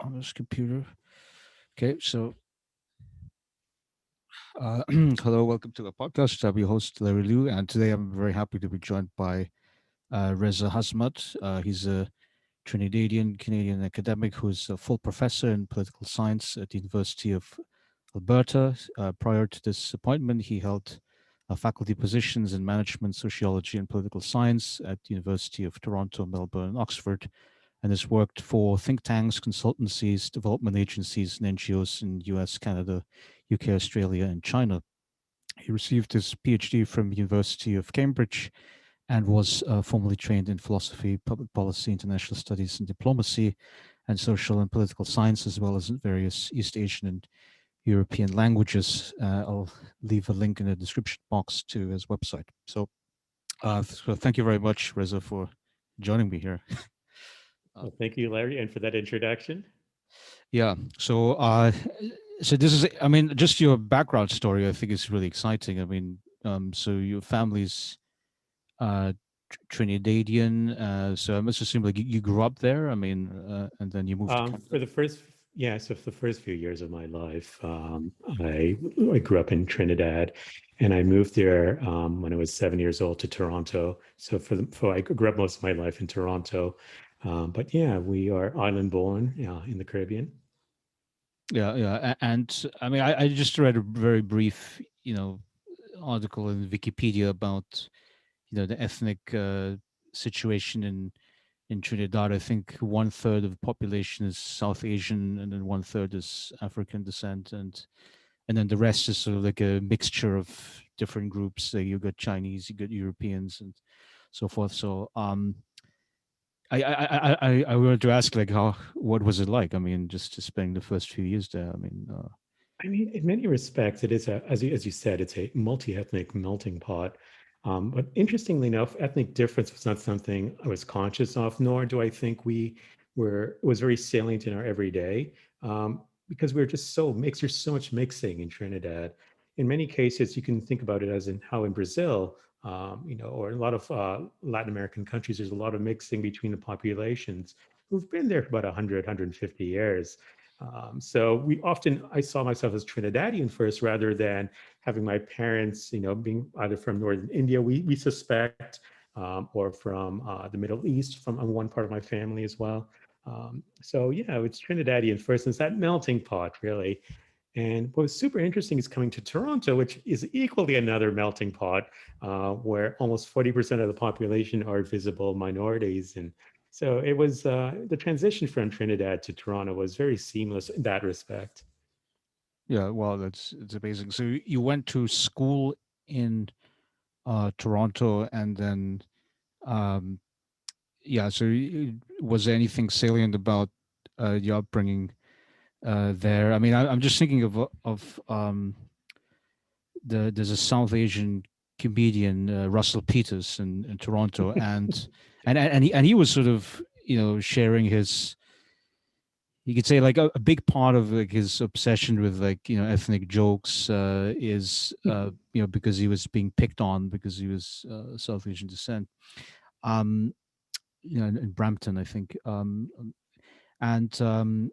on this computer. Okay, so hello, welcome to the podcast. I'm your host, Larry Liu, and today I'm very happy to be joined by Reza Hasmath. He's a Trinidadian Canadian academic who's a full professor in political science at the University of Alberta. Prior to this appointment, he held faculty positions in management, sociology, and political science at the University of Toronto, Melbourne, and Oxford, and has worked for think tanks, consultancies, development agencies, and NGOs in US, Canada, UK, Australia, and China. He received his PhD from University of Cambridge and was formally trained in philosophy, public policy, international studies, and diplomacy, and social and political science, as well as in various East Asian and European languages. I'll leave a link in the description box to his website. So thank you very much, Reza, for joining me here. Well, thank you, Larry, and for that introduction. Yeah. So this is, I mean, just your background story, I think is really exciting. I mean, so your family's uh, Trinidadian. So I must assume like you grew up there. I mean, and then you moved to For Canada. the first, yeah, so for the first few years of my life, I grew up in Trinidad, and I moved there when I was 7 years old to Toronto. So for I grew up most of my life in Toronto, but yeah, we are island born, in the Caribbean. Yeah, yeah. And I mean, I just read a very brief, article in Wikipedia about, the ethnic situation in Trinidad. I think one third of the population is South Asian, and then one third is African descent, and then the rest is sort of like a mixture of different groups. So you got Chinese, you got Europeans, and so forth. So I wanted to ask like what was it like? I mean, just spending the first few years there. I mean, I mean, in many respects, it is as you said, it's a multi-ethnic melting pot. But interestingly enough, ethnic difference was not something I was conscious of, nor do I think it was very salient in our everyday, because we're just so mixed. There's so much mixing in Trinidad. In many cases, you can think about it as in how in Brazil, or a lot of Latin American countries, there's a lot of mixing between the populations who've been there for about 100, 150 years. So I saw myself as Trinidadian first, rather than having my parents, being either from Northern India, we suspect, or from the Middle East, from one part of my family as well. So yeah, it's Trinidadian first, and it's that melting pot, really. And what was super interesting is coming to Toronto, which is equally another melting pot, where almost 40% of the population are visible minorities. And so it was the transition from Trinidad to Toronto was very seamless in that respect. yeah, well, it's amazing. So you went to school in Toronto, and then um, yeah. So was there anything salient about your upbringing there? I mean, I'm just thinking of there's a South Asian comedian, Russell Peters in Toronto, and he was sort of sharing his, you could say, like a big part of like his obsession with like ethnic jokes is because he was being picked on because he was South Asian descent, um in Brampton, I think, and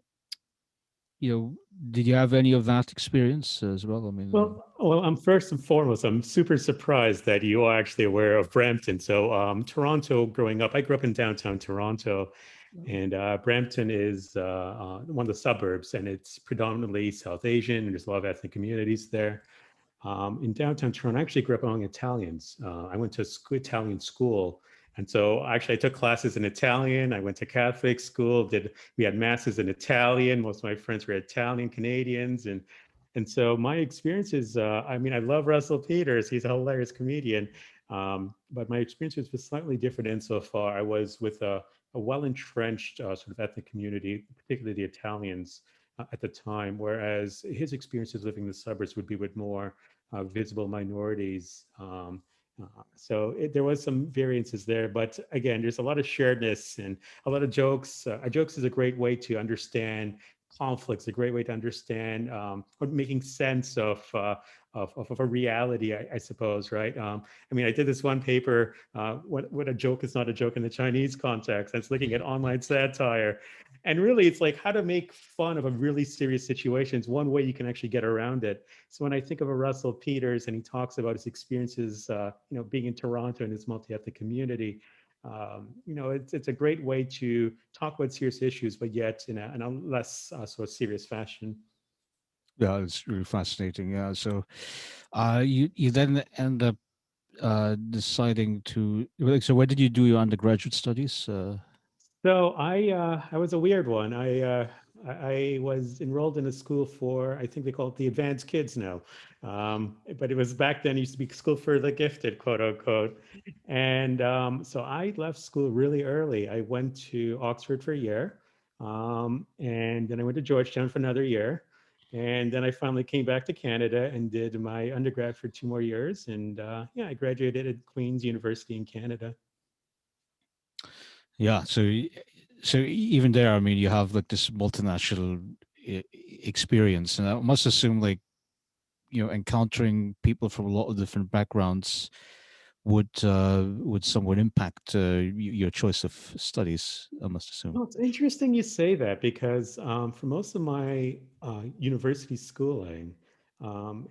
did you have any of that experience as well? I mean, Well, I'm first and foremost, I'm super surprised that you are actually aware of Brampton. So, Toronto, growing up, I grew up in downtown Toronto, and Brampton is one of the suburbs, and it's predominantly South Asian, and there's a lot of ethnic communities there. In downtown Toronto, I actually grew up among Italians. I went to Italian school. And so actually I took classes in Italian. I went to Catholic school, we had masses in Italian. Most of my friends were Italian Canadians. And so my experience is, I mean, I love Russell Peters. He's a hilarious comedian. But my experience was slightly different insofar. I was with a well-entrenched sort of ethnic community, particularly the Italians at the time, whereas his experiences living in the suburbs would be with more visible minorities. There was some variances there, but again, there's a lot of sharedness and a lot of jokes. Jokes is a great way to understand conflicts, a great way to understand or making sense of a reality, I suppose, right? I mean, I did this one paper, what a joke is not a joke in the Chinese context. I was looking at online satire. And really, it's like how to make fun of a really serious situation. It's one way you can actually get around it. So when I think of a Russell Peters and he talks about his experiences, being in Toronto and his multi-ethnic community, it's a great way to talk about serious issues, but yet in a less sort of serious fashion. Yeah, it's really fascinating. Yeah, so you then end up deciding to like, so where did you do your undergraduate studies? So I was a weird one. I was enrolled in a school for, I think they call it the advanced kids now, but it was back then, it used to be school for the gifted, quote unquote. And so I left school really early. I went to Oxford for a year, and then I went to Georgetown for another year. And then I finally came back to Canada and did my undergrad for 2 more years. And yeah, I graduated at Queen's University in Canada. Yeah, so so even there, I mean, you have like this multinational experience, and I must assume like encountering people from a lot of different backgrounds would somewhat impact your choice of studies. I must assume. Well, it's interesting you say that because for most of my university schooling,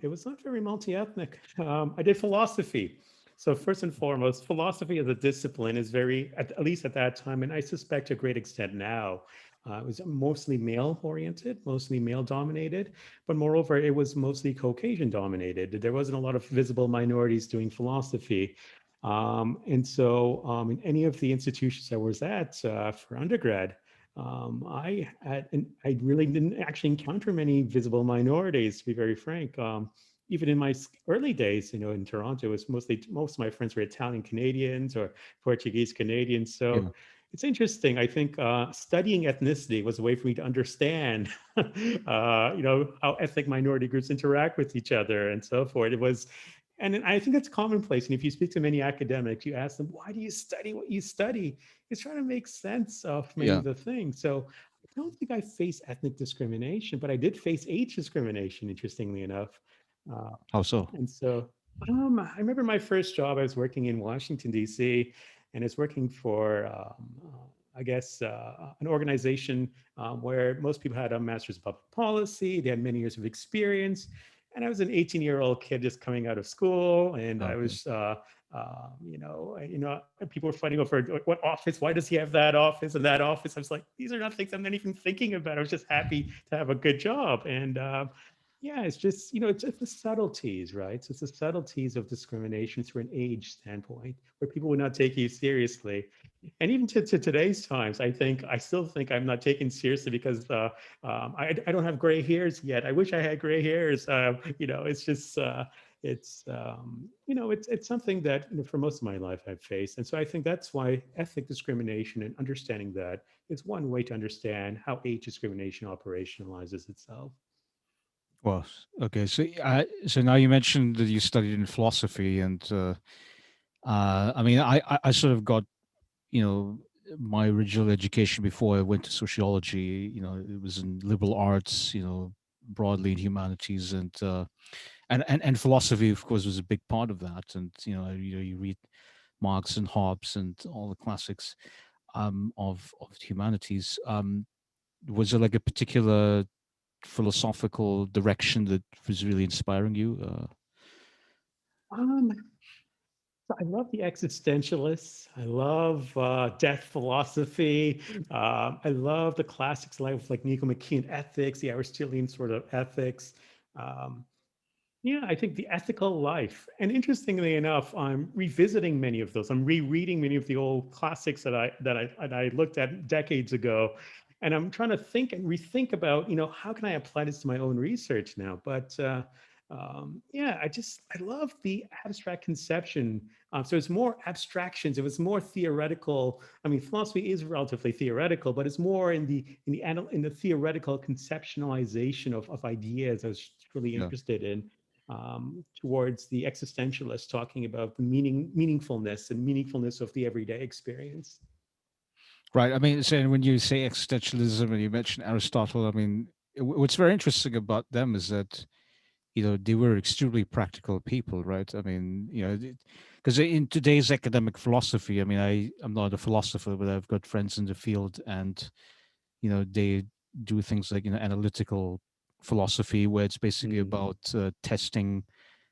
it was not very multi-ethnic. I did philosophy. So first and foremost, philosophy as a discipline is very, at least at that time, and I suspect to a great extent now, it was mostly male oriented, mostly male dominated, but moreover, it was mostly Caucasian dominated. There wasn't a lot of visible minorities doing philosophy. And so, in any of the institutions I was at for undergrad, I really didn't actually encounter many visible minorities, to be very frank. Even in my early days, in Toronto, it was mostly most of my friends were Italian Canadians or Portuguese Canadians. So Yeah. it's interesting. I think studying ethnicity was a way for me to understand, how ethnic minority groups interact with each other and so forth. And I think that's commonplace. And if you speak to many academics, you ask them, why do you study what you study? It's trying to make sense of many Yeah. of the things. So I don't think I face ethnic discrimination, but I did face age discrimination, interestingly enough. Uh, How so? and so I remember my first job, I was working in Washington, D.C., and I was working for, I guess, an organization where most people had a master's of public policy. They had many years of experience. And I was an 18-year-old kid just coming out of school. And I Okay. was, people were fighting over what office, why does he have that office and that office? I was like, these are not things I'm not even thinking about. I was just happy to have a good job. And yeah, it's just, it's the subtleties, right? So it's the subtleties of discrimination through an age standpoint where people would not take you seriously. And even to today's times, I still think I'm not taken seriously because I don't have gray hairs yet. I wish I had gray hairs. It's just, it's something that for most of my life I've faced. And so I think that's why ethnic discrimination and understanding that is one way to understand how age discrimination operationalizes itself. Well, okay. So, so now you mentioned that you studied in philosophy, and I mean, I sort of got you know my original education before I went to sociology. It was in liberal arts. Broadly in humanities, and philosophy, of course, was a big part of that. And you read Marx and Hobbes and all the classics of humanities. Was there like a particular philosophical direction that was really inspiring you? Um, So I love the existentialists. I love death philosophy. I love the classics like Nicomachean ethics, the Aristotelian sort of ethics. Um, yeah, I think the ethical life. And interestingly enough, I'm revisiting many of those. I'm rereading many of the old classics that I looked at decades ago. And I'm trying to think and rethink about, how can I apply this to my own research now? But yeah, I love the abstract conception. So it's more abstractions. It was more theoretical. I mean, philosophy is relatively theoretical, but it's more in the theoretical conceptualization of ideas. I was really Yeah. interested in towards the existentialists talking about the meaningfulness of the everyday experience. Right. I mean, so when you say existentialism and you mentioned Aristotle, I mean, what's very interesting about them is that they were extremely practical people, right? I mean, because in today's academic philosophy, I mean, I'm not a philosopher, but I've got friends in the field, and they do things like analytical philosophy, where it's basically Mm. about testing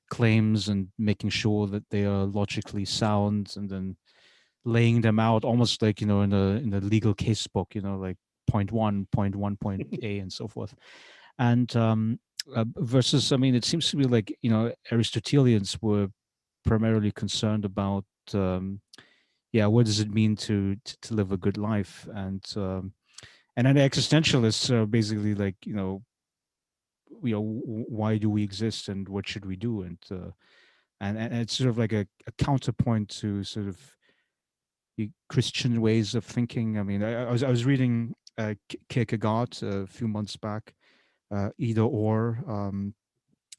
claims and making sure that they are logically sound, and then laying them out almost like in a legal case book, like point one, point one, point A, and so forth. And versus, I mean, it seems to be like Aristotelians were primarily concerned about yeah, what does it mean to live a good life, and then the existentialists are basically like why do we exist and what should we do, and it's sort of like a counterpoint to sort of the Christian ways of thinking. I mean, I was reading Kierkegaard a few months back, either or,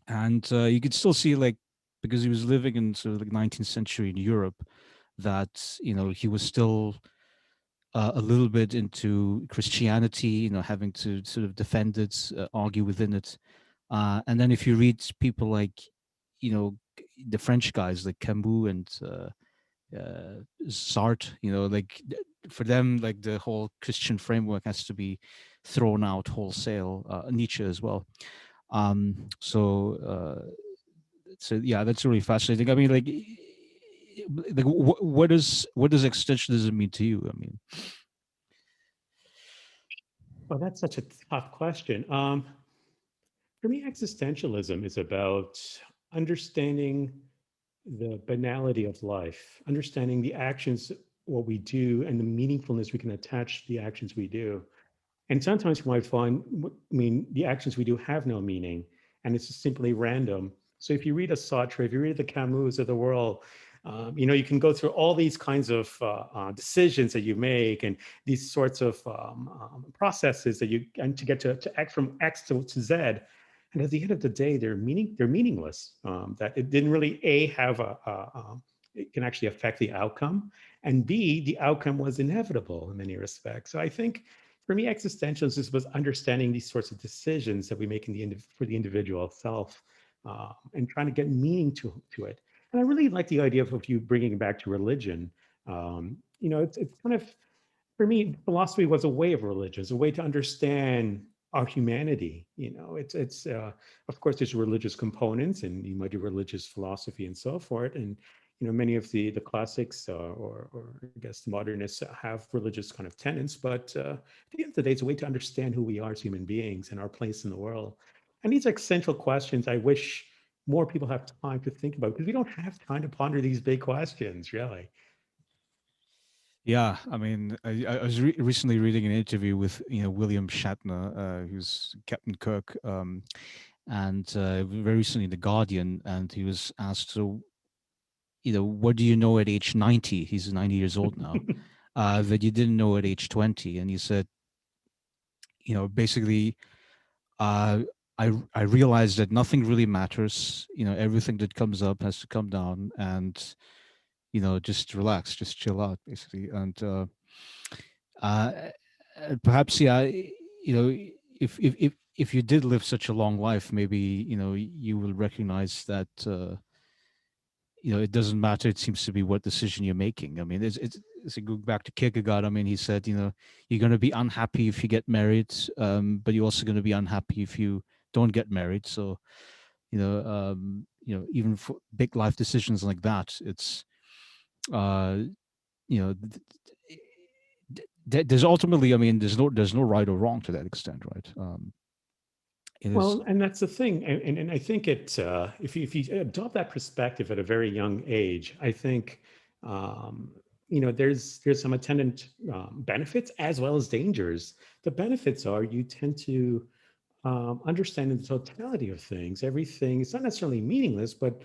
and you could still see, like, because he was living in sort of like 19th century in Europe, that he was still a little bit into Christianity, having to sort of defend it, argue within it. And then if you read people like, you know, the French guys like Camus and Sartre, like for them, like the whole Christian framework has to be thrown out wholesale. Nietzsche as well. So yeah, that's really fascinating. I mean, like what does existentialism mean to you? I mean, Well, that's such a tough question. For me, existentialism is about understanding the banality of life, understanding the actions, what we do, and the meaningfulness we can attach to the actions we do. And sometimes you might find, I mean, the actions we do have no meaning, and it's just simply random. So if you read a Sartre, if you read the Camus of the world, you can go through all these kinds of decisions that you make and these sorts of processes that you and to get to X from X to Z. And at the end of the day, they're meaningless. That it didn't really have it can actually affect the outcome, and B, the outcome was inevitable in many respects. So I think for me, existentialism was understanding these sorts of decisions that we make for the individual self, and trying to get meaning to it. And I really like the idea of you bringing it back to religion. It's kind of, for me, philosophy was a way of religion, it's a way to understand our humanity. It's of course there's religious components, and you might do religious philosophy and so forth. And many of the classics or I guess the modernists have religious kind of tenets, but at the end of the day, it's a way to understand who we are as human beings and our place in the world. And these are central questions I wish more people have time to think about, because we don't have time to ponder these big questions, really. yeah, I mean, I was recently reading an interview with William Shatner, who's Captain Kirk, and very recently in the Guardian, and he was asked, so what do you know at age 90? He's 90 years old now, that you didn't know at age 20, and he said, basically, uh, I realized that nothing really matters. Everything that comes up has to come down, and just relax, just chill out, basically. And uh, perhaps, yeah, if you did live such a long life, maybe you will recognize that it doesn't matter. It seems to be what decision you're making. I mean, it's going back to Kierkegaard. I mean, he said, you're going to be unhappy if you get married, but you're also going to be unhappy if you don't get married. So even for big life decisions like that, it's uh, you know, there's ultimately, I mean, there's no right or wrong to that extent, right? It is, Well, and that's the thing, and I think if you adopt that perspective at a very young age, I think there's some attendant benefits as well as dangers. The benefits are you tend to understanding the totality of things. Everything, it's not necessarily meaningless, but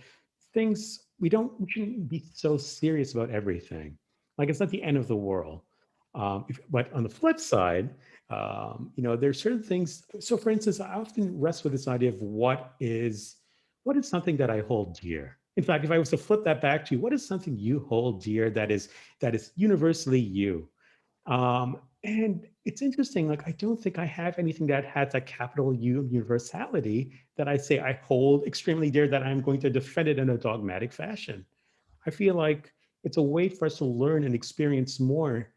things we shouldn't be so serious about everything. Like it's not the end of the world. But on the flip side, there's certain things. So, for instance, I often rest with this idea of what is something that I hold dear. In fact, if I was to flip that back to you, what is something you hold dear that is universally you? And it's interesting, like, I don't think I have anything that has a capital U universality that I say I hold extremely dear, that I'm going to defend it in a dogmatic fashion. I feel like it's a way for us to learn and experience more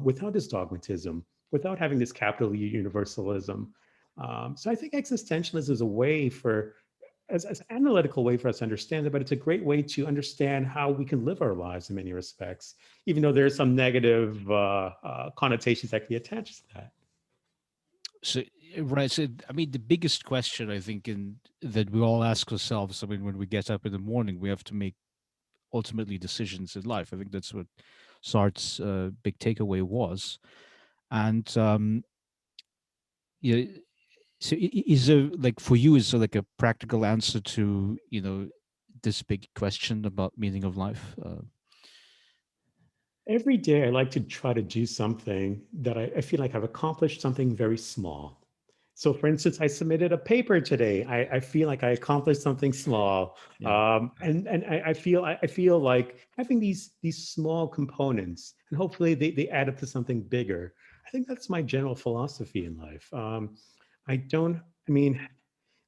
without this dogmatism, without having this capital U universalism. So I think existentialism is a way for, as an analytical way for us to understand it, but it's a great way to understand how we can live our lives in many respects, even though there's some negative connotations that can be attached to that. So right, so I mean, the biggest question I think in that we all ask ourselves, I mean, when we get up in the morning, we have to make ultimately decisions in life. I think that's what Sartre's big takeaway was. And yeah, so is there, like, for you, is there like a practical answer to, this big question about meaning of life? Every day, I like to try to do something that I feel like I've accomplished something very small. So, for instance, I submitted a paper today. I feel like I accomplished something small, Yeah. and I feel like having these small components, and hopefully they add up to something bigger. I think that's my general philosophy in life. I don't. I mean,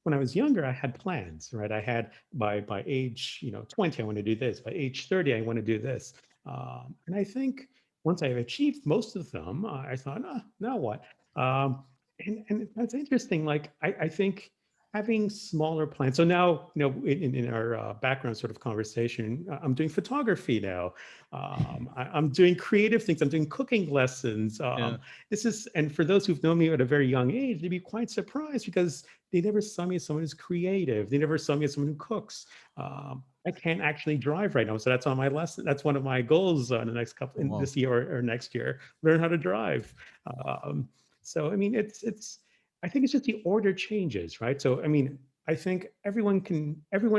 when I was younger, I had plans, right? I had by age, 20, I want to do this. By age 30, I want to do this. And I think once I've achieved most of them, I thought, now what? Um, and that's interesting. Like I think having smaller plans. So now, in our background sort of conversation, I'm doing photography now. I'm doing creative things. I'm doing cooking lessons. Yeah. This is, and for those who've known me at a very young age, they'd be quite surprised because they never saw me as someone who's creative. They never saw me as someone who cooks. I can't actually drive right now, so that's on my lesson. That's one of my goals in the next couple Oh, in wow. this year or next year. Learn how to drive. Um, so I mean, it's. I think it's just the order changes, right? So I mean, I think everyone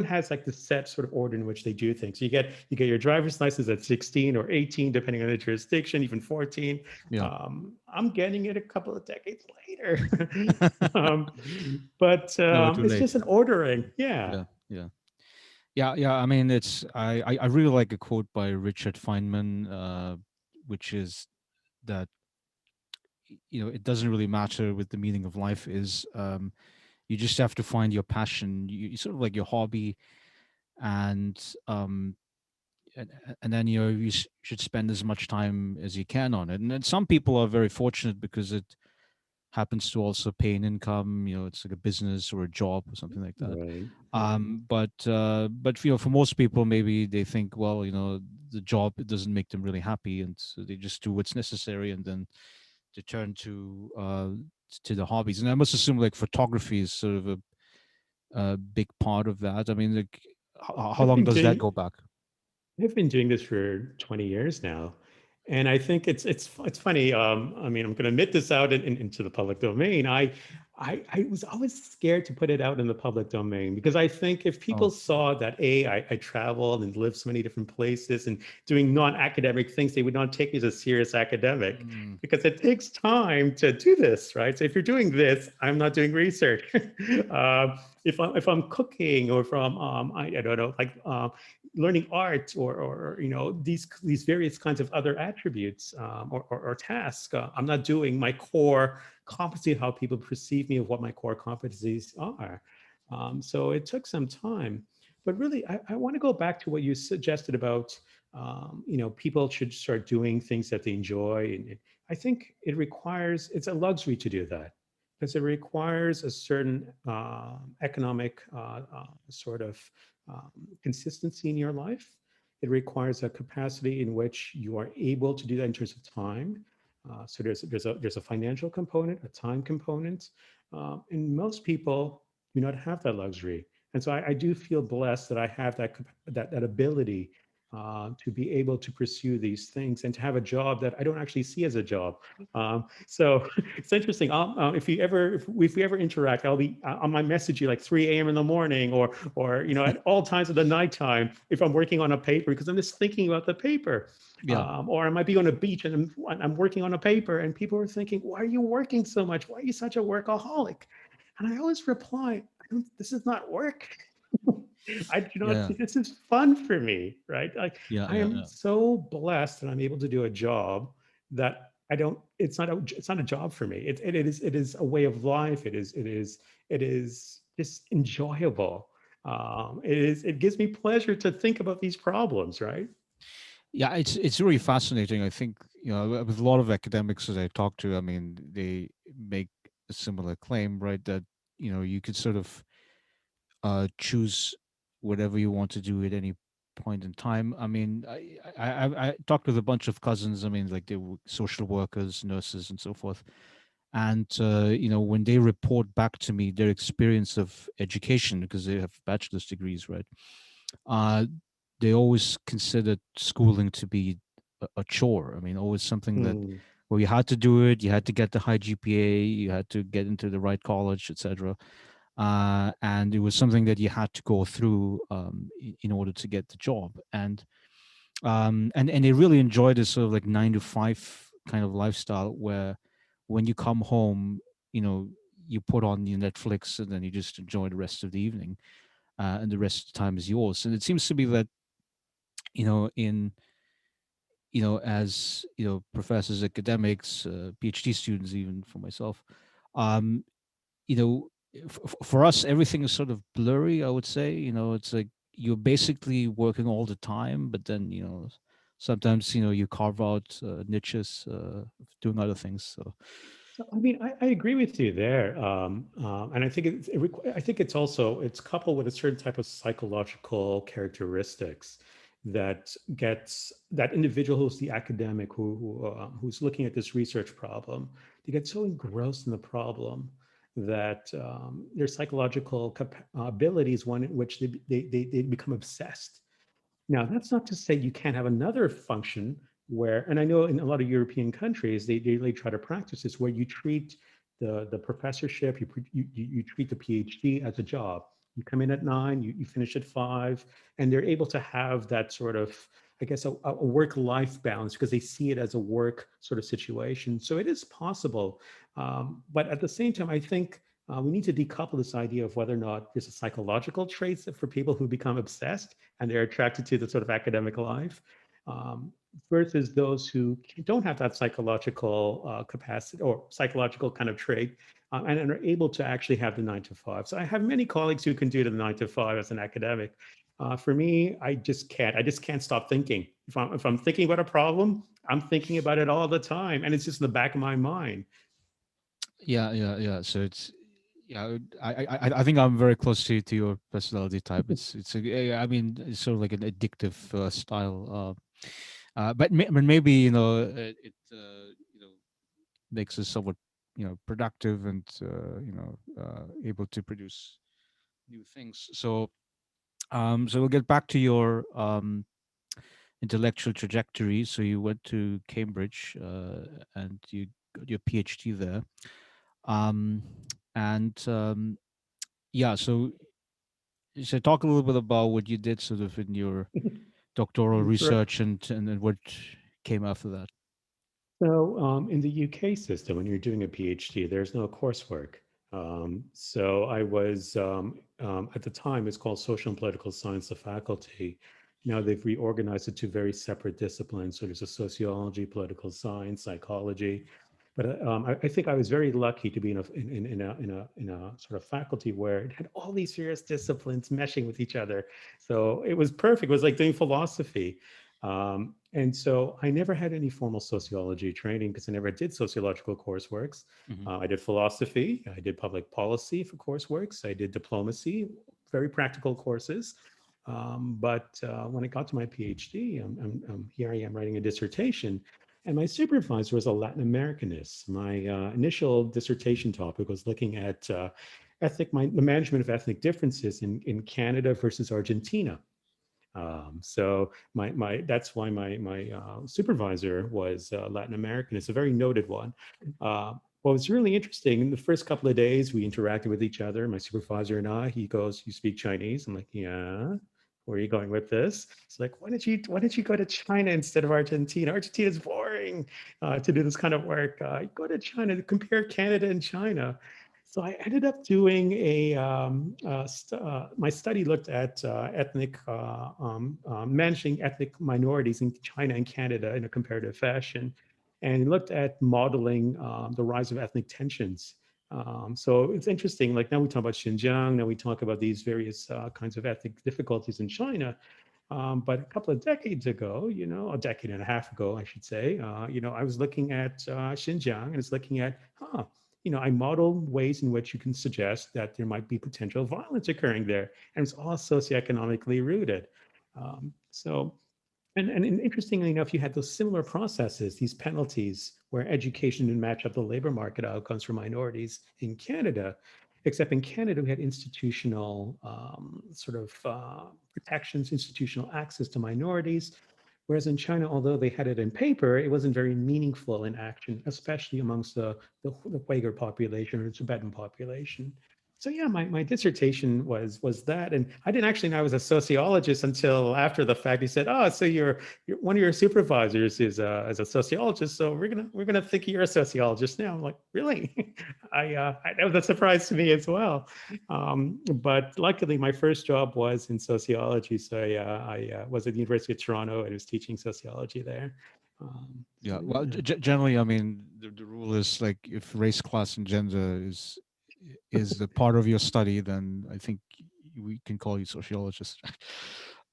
has like the set sort of order in which they do things. So you get your driver's license at 16 or 18, depending on the jurisdiction, even 14. Yeah. I'm getting it a couple of decades later. um, but Never too it's late. just an ordering. Yeah. Yeah. Yeah. Yeah. Yeah. I mean, I really like a quote by Richard Feynman, which is that, it doesn't really matter what the meaning of life is. You just have to find your passion, you sort of like your hobby, and um, and, and then you should spend as much time as you can on it. And then some people are very fortunate because it happens to also pay an income. It's like a business or a job or something like that. Right. Right. But for most people, maybe they think, well, the job, it doesn't make them really happy, and so they just do what's necessary, and then they turn to the hobbies. And I must assume like photography is sort of a big part of that. I mean, like, how I've long been does that doing go back? I've been doing this for 20 years now. And I think it's funny. I mean, I'm going to admit this out into the public domain. I was always scared to put it out in the public domain because I think if people Oh. saw that I traveled and lived so many different places and doing non-academic things, they would not take me as a serious academic Mm, because it takes time to do this, right? So if you're doing this, I'm not doing research. If I'm cooking or if I don't know, like learning art or these various kinds of other attributes or tasks, I'm not doing my core competency, how people perceive me, of what my core competencies are. So it took some time, but really I want to go back to what you suggested about people should start doing things that they enjoy, and I think it's a luxury to do that because it requires a certain economic sort of um, consistency in your life. It requires a capacity in which you are able to do that in terms of time. So there's a financial component, a time component, and most people do not have that luxury. And so I do feel blessed that I have that ability to be able to pursue these things and to have a job that I don't actually see as a job. So it's interesting. If we ever interact, I might message you like 3 a.m. in the morning or at all times of the nighttime if I'm working on a paper because I'm just thinking about the paper. yeah. Or I might be on a beach and I'm working on a paper and people are thinking, why are you working so much? Why are you such a workaholic? And I always reply, this is not work. I do not, Yeah. this is fun for me, right? Like Yeah. I Yeah. am Yeah. so blessed that I'm able to do a job that I don't. It's not a job for me. It is a way of life. It is just enjoyable. It is. It gives me pleasure to think about these problems. Right. Yeah, it's really fascinating. I think with a lot of academics that I talk to, I mean, they make a similar claim, right? That you could sort of choose whatever you want to do at any point in time. I mean, I talked with a bunch of cousins. I mean, like they were social workers, nurses, and so forth. And when they report back to me their experience of education, because they have bachelor's degrees, right? Uh, they always considered schooling to be a chore. I mean, always something that Hmm. well, you had to do it. You had to get the high GPA. You had to get into the right college, etc. And it was something that you had to go through in order to get the job. And they really enjoy this sort of like 9 to 5 kind of lifestyle where when you come home, you know, you put on your Netflix and then you just enjoy the rest of the evening, and the rest of the time is yours. And it seems to be that in as professors, academics, PhD students, even for myself, um, you know, for us, everything is sort of blurry. I would say, it's like you're basically working all the time, but then sometimes you carve out niches doing other things. So So, I mean, I agree with you there, and I think I think it's also it's coupled with a certain type of psychological characteristics that gets that individual who's the academic who's looking at this research problem. They get so engrossed in the problem that their psychological abilities, one in which they become obsessed. Now, that's not to say you can't have another function where, and I know in a lot of European countries, they really try to practice this, where you treat the professorship, you treat the PhD as a job. You come in at 9, you finish at 5, and they're able to have that sort of, I guess, a work-life balance because they see it as a work sort of situation. So it is possible. But at the same time, I think we need to decouple this idea of whether or not there's a psychological traits for people who become obsessed and they're attracted to the sort of academic life, um, versus those who don't have that psychological capacity or psychological kind of trait, and are able to actually have the 9 to 5. So I have many colleagues who can do the 9 to 5 as an academic. For me, I just can't. I just can't stop thinking. If I'm thinking about a problem, I'm thinking about it all the time, and it's just in the back of my mind. yeah, yeah, yeah. So it's yeah. I think I'm very close to your personality type. I mean, it's sort of like an addictive style. But maybe it makes us somewhat productive and able to produce new things. So we'll get back to your intellectual trajectory. So you went to Cambridge and you got your PhD there. Um, and yeah, so talk a little bit about what you did sort of in your doctoral research and what came after that. So, in the UK system, when you're doing a PhD, there's no coursework. So I was, at the time, it's called Social and Political Science, the faculty. Now they've reorganized it to very separate disciplines. So there's a sociology, political science, psychology. But I think I was very lucky to be in a sort of faculty where it had all these various disciplines meshing with each other. So it was perfect. It was like doing philosophy. And so I never had any formal sociology training because I never did sociological courseworks. Hmm. I did philosophy, I did public policy for courseworks, I did diplomacy, very practical courses. But when I got to my PhD, here I am writing a dissertation. And my supervisor was a Latin Americanist. My initial dissertation topic was looking at the management of ethnic differences in Canada versus Argentina. So my that's why my supervisor was Latin American. It's a very noted one. What was really interesting in the first couple of days, we interacted with each other. My supervisor and I. He goes, "You speak Chinese?" I'm like, "Yeah." Where are you going with this? It's like, why did you go to China instead of Argentina? Argentina is boring to do this kind of work. Go to China to compare Canada and China. So I ended up doing my study looked at managing ethnic minorities in China and Canada in a comparative fashion. and looked at modeling the rise of ethnic tensions. So it's interesting. Like now we talk about Xinjiang, now we talk about these various kinds of ethnic difficulties in China. But a couple of decades ago, a decade and a half ago, I should say, I was looking at Xinjiang and it's looking at, I model ways in which you can suggest that there might be potential violence occurring there. And it's all socioeconomically rooted. So and interestingly enough, you had those similar processes, these penalties, where education didn't match up the labor market outcomes for minorities in Canada, except in Canada, we had institutional sort of protections, institutional access to minorities. Whereas in China, although they had it in paper, it wasn't very meaningful in action, especially amongst the Uyghur population or Tibetan population. So yeah, my dissertation was that, and I didn't actually know I was a sociologist until after the fact. He said, "Oh, so you're one of your supervisors is a sociologist, so we're gonna think you're a sociologist now." I'm like, really? That was a surprise to me as well. But luckily, my first job was in sociology, so I was at the University of Toronto and was teaching sociology there. Yeah. So Well, yeah. generally, I mean, the rule is like if race, class, and gender is a part of your study, then I think we can call you sociologist.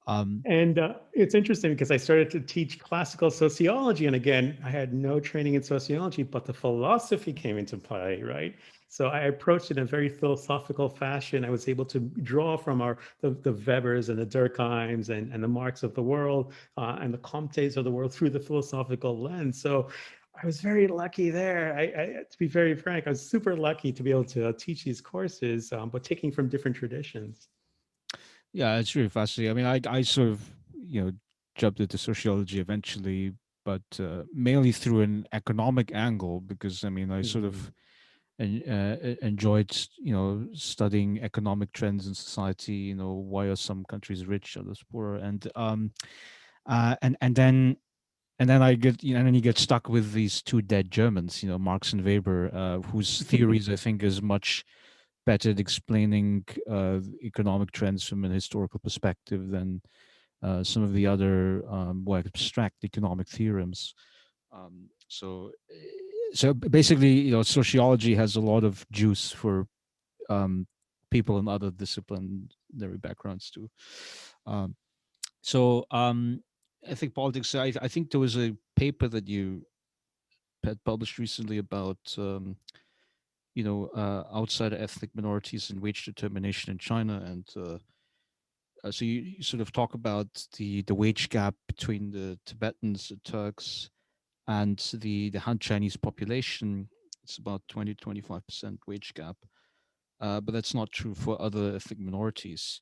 um, And it's interesting because I started to teach classical sociology. And again, I had no training in sociology, but the philosophy came into play, right? So I approached it in a very philosophical fashion. I was able to draw from the Webers and the Durkheims and the Marx of the world and the Comtes of the world through the philosophical lens. So I was very lucky there. To be very frank, I was super lucky to be able to teach these courses, but taking from different traditions. yeah, it's really fascinating. I mean, I sort of jumped into sociology eventually, but mainly through an economic angle because I mean I sort of Mhm. enjoyed studying economic trends in society. Why are some countries rich, others poor, and then I get and then you get stuck with these two dead Germans, Marx and Weber, whose theories I think is much better at explaining economic trends from an historical perspective than some of the other more abstract economic theorems. So basically, sociology has a lot of juice for um, people in other disciplinary backgrounds too. Um, so I think politics. I think there was a paper that you had published recently about outside ethnic minorities and wage determination in China, and so you sort of talk about the wage gap between the Tibetans, the Turks, and the Han Chinese population. It's about 20-25% wage gap, but that's not true for other ethnic minorities.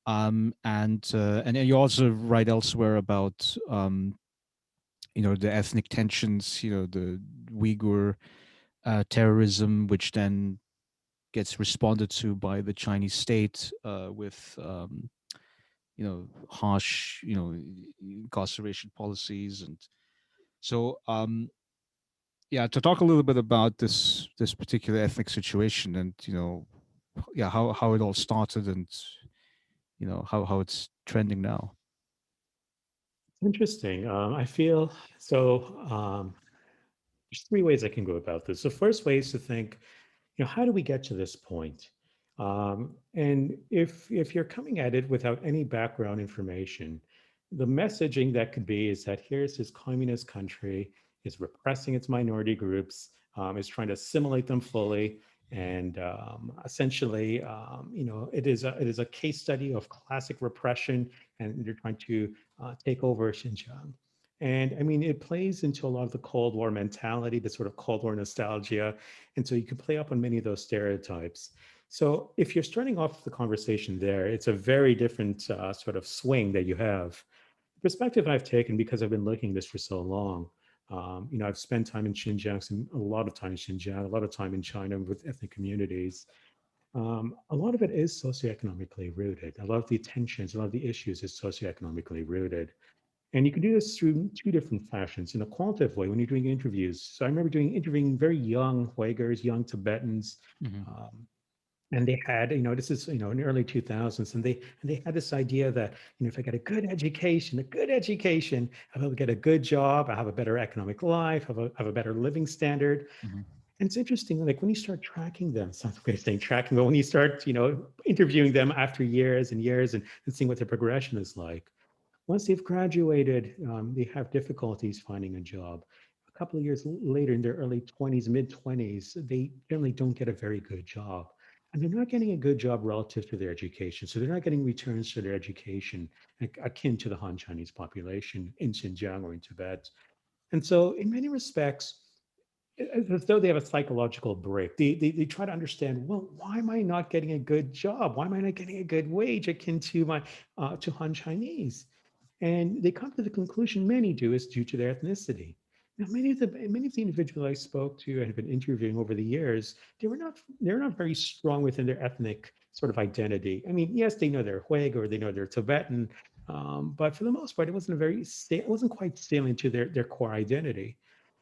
And you also write elsewhere about the ethnic tensions, the Uyghur terrorism, which then gets responded to by the Chinese state with harsh incarceration policies. And so yeah, to talk a little bit about this particular ethnic situation, and yeah, how it all started, and how it's trending now. Interesting. I feel so. There's three ways I can go about this. The first way is to think, how do we get to this point? And if you're coming at it without any background information, the messaging that could be is that here's this communist country is repressing its minority groups, is trying to assimilate them fully, and essentially, it is a case study of classic repression, and they're trying to take over Xinjiang. And I mean, it plays into a lot of the Cold War mentality, the sort of Cold War nostalgia. And so you can play up on many of those stereotypes. So if you're starting off the conversation there, it's a very different sort of swing that you have. The perspective I've taken because I've been looking at this for so long. I've spent time in Xinjiang, a lot of time in Xinjiang, a lot of time in China with ethnic communities. A lot of it is socioeconomically rooted. A lot of the tensions, a lot of the issues is socioeconomically rooted. And you can do this through two different fashions. In a qualitative way, when you're doing interviews. So I remember interviewing very young Uyghurs, young Tibetans, Hmm. um, And they had, this is, in the early 2000s, and they had this idea that, if I get a good education, I'll get a good job, I have a better economic life, have a better living standard. Hmm. And it's interesting, like when you start tracking them, sounds like I'm saying tracking, but when you start, interviewing them after years and years and seeing what their progression is like, once they've graduated, they have difficulties finding a job. A couple of years later, in their early 20s, mid 20s, they generally don't get a very good job. And they're not getting a good job relative to their education. So they're not getting returns to their education akin to the Han Chinese population in Xinjiang or in Tibet. And so, in many respects, as though they have a psychological break. They try to understand, well, why am I not getting a good job? Why am I not getting a good wage akin to my to Han Chinese? And they come to the conclusion, many do, is due to their ethnicity. Now, many of the individuals I spoke to and have been interviewing over the years, they're not very strong within their ethnic sort of identity. I mean, yes, they know they're Huig or they know they're Tibetan, but for the most part, it wasn't quite salient to their core identity.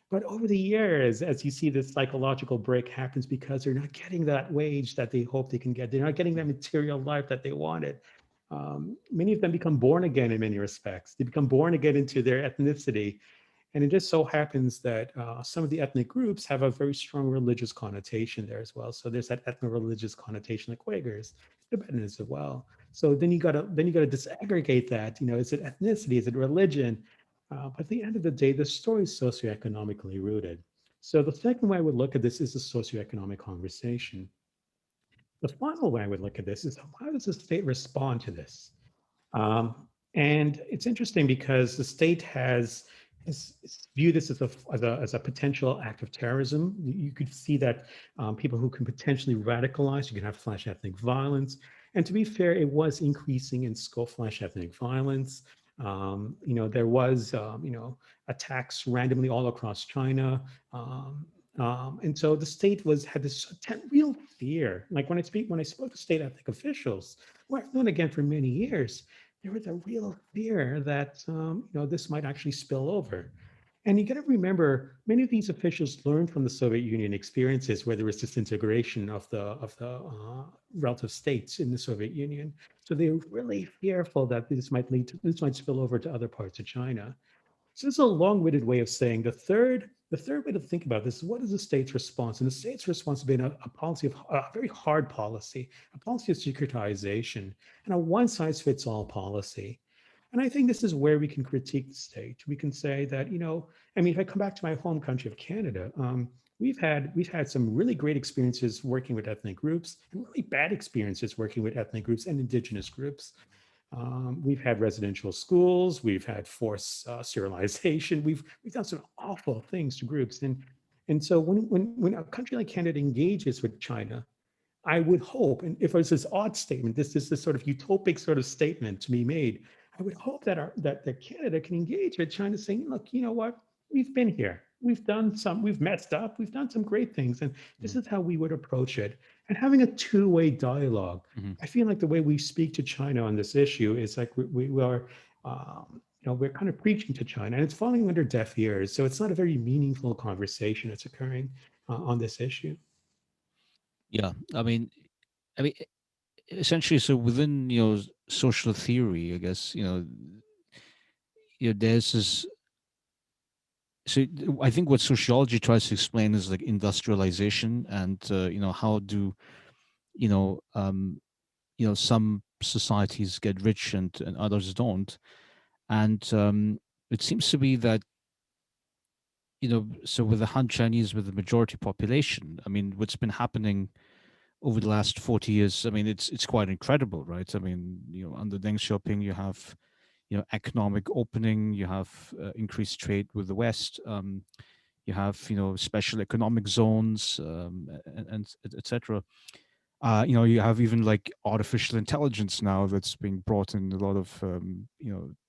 But over the years, as you see this psychological break happens because they're not getting that wage that they hope they can get. They're not getting that material life that they wanted. Many of them become born again in many respects. They become born again into their ethnicity. And it just so happens that some of the ethnic groups have a very strong religious connotation there as well. So there's that ethno-religious connotation like Quakers, Tibetans as well. So then you gotta disaggregate that. Is it ethnicity? Is it religion? But at the end of the day, the story is socioeconomically rooted. So the second way I would look at this is a socioeconomic conversation. The final way I would look at this is, how does the state respond to this? And it's interesting because the state has viewed this as a potential act of terrorism. You could see that people who can potentially radicalize, you can have flash ethnic violence. And to be fair, it was increasing in scope, flash ethnic violence. There was, attacks randomly all across China. And so the state had this real fear. Like when I spoke to state ethnic officials, who I've known again for many years, there was a real fear that this might actually spill over. And you got to remember, many of these officials learned from the Soviet Union experiences, where there was disintegration of the relative states in the Soviet Union. So they were really fearful that this might spill over to other parts of China. So this is a long-winded way of saying the third way to think about this is, what is the state's response? And the state's response has been a policy of a very hard policy, a policy of securitization, and a one-size-fits-all policy. And I think this is where we can critique the state. We can say that, I mean, if I come back to my home country of Canada, we've had some really great experiences working with ethnic groups and really bad experiences working with ethnic groups and indigenous groups. We've had residential schools, we've had forced sterilization, we've done some awful things to groups, and so when a country like Canada engages with China, I would hope, and if it's this odd statement, this is this sort of utopic sort of statement to be made, I would hope that Canada can engage with China, saying, look, you know what, we've been here, we've messed up, we've done some great things, and this Hmm. is how we would approach it. And having a two-way dialogue, Hmm. I feel like the way we speak to China on this issue is like we are. We're kind of preaching to China, and it's falling under deaf ears. So it's not a very meaningful conversation that's occurring on this issue. Yeah, I mean, essentially, so within social theory, I guess there's this. So I think what sociology tries to explain is like industrialization, and how do you know um, some societies get rich and others don't, and it seems to be that so with the Han Chinese, with the majority population, I mean, what's been happening over the last 40 years, I mean, it's quite incredible, right? I mean, under Deng Xiaoping, you have economic opening, you have increased trade with the West, you have special economic zones, and etc. You have even like artificial intelligence now that's being brought in a lot of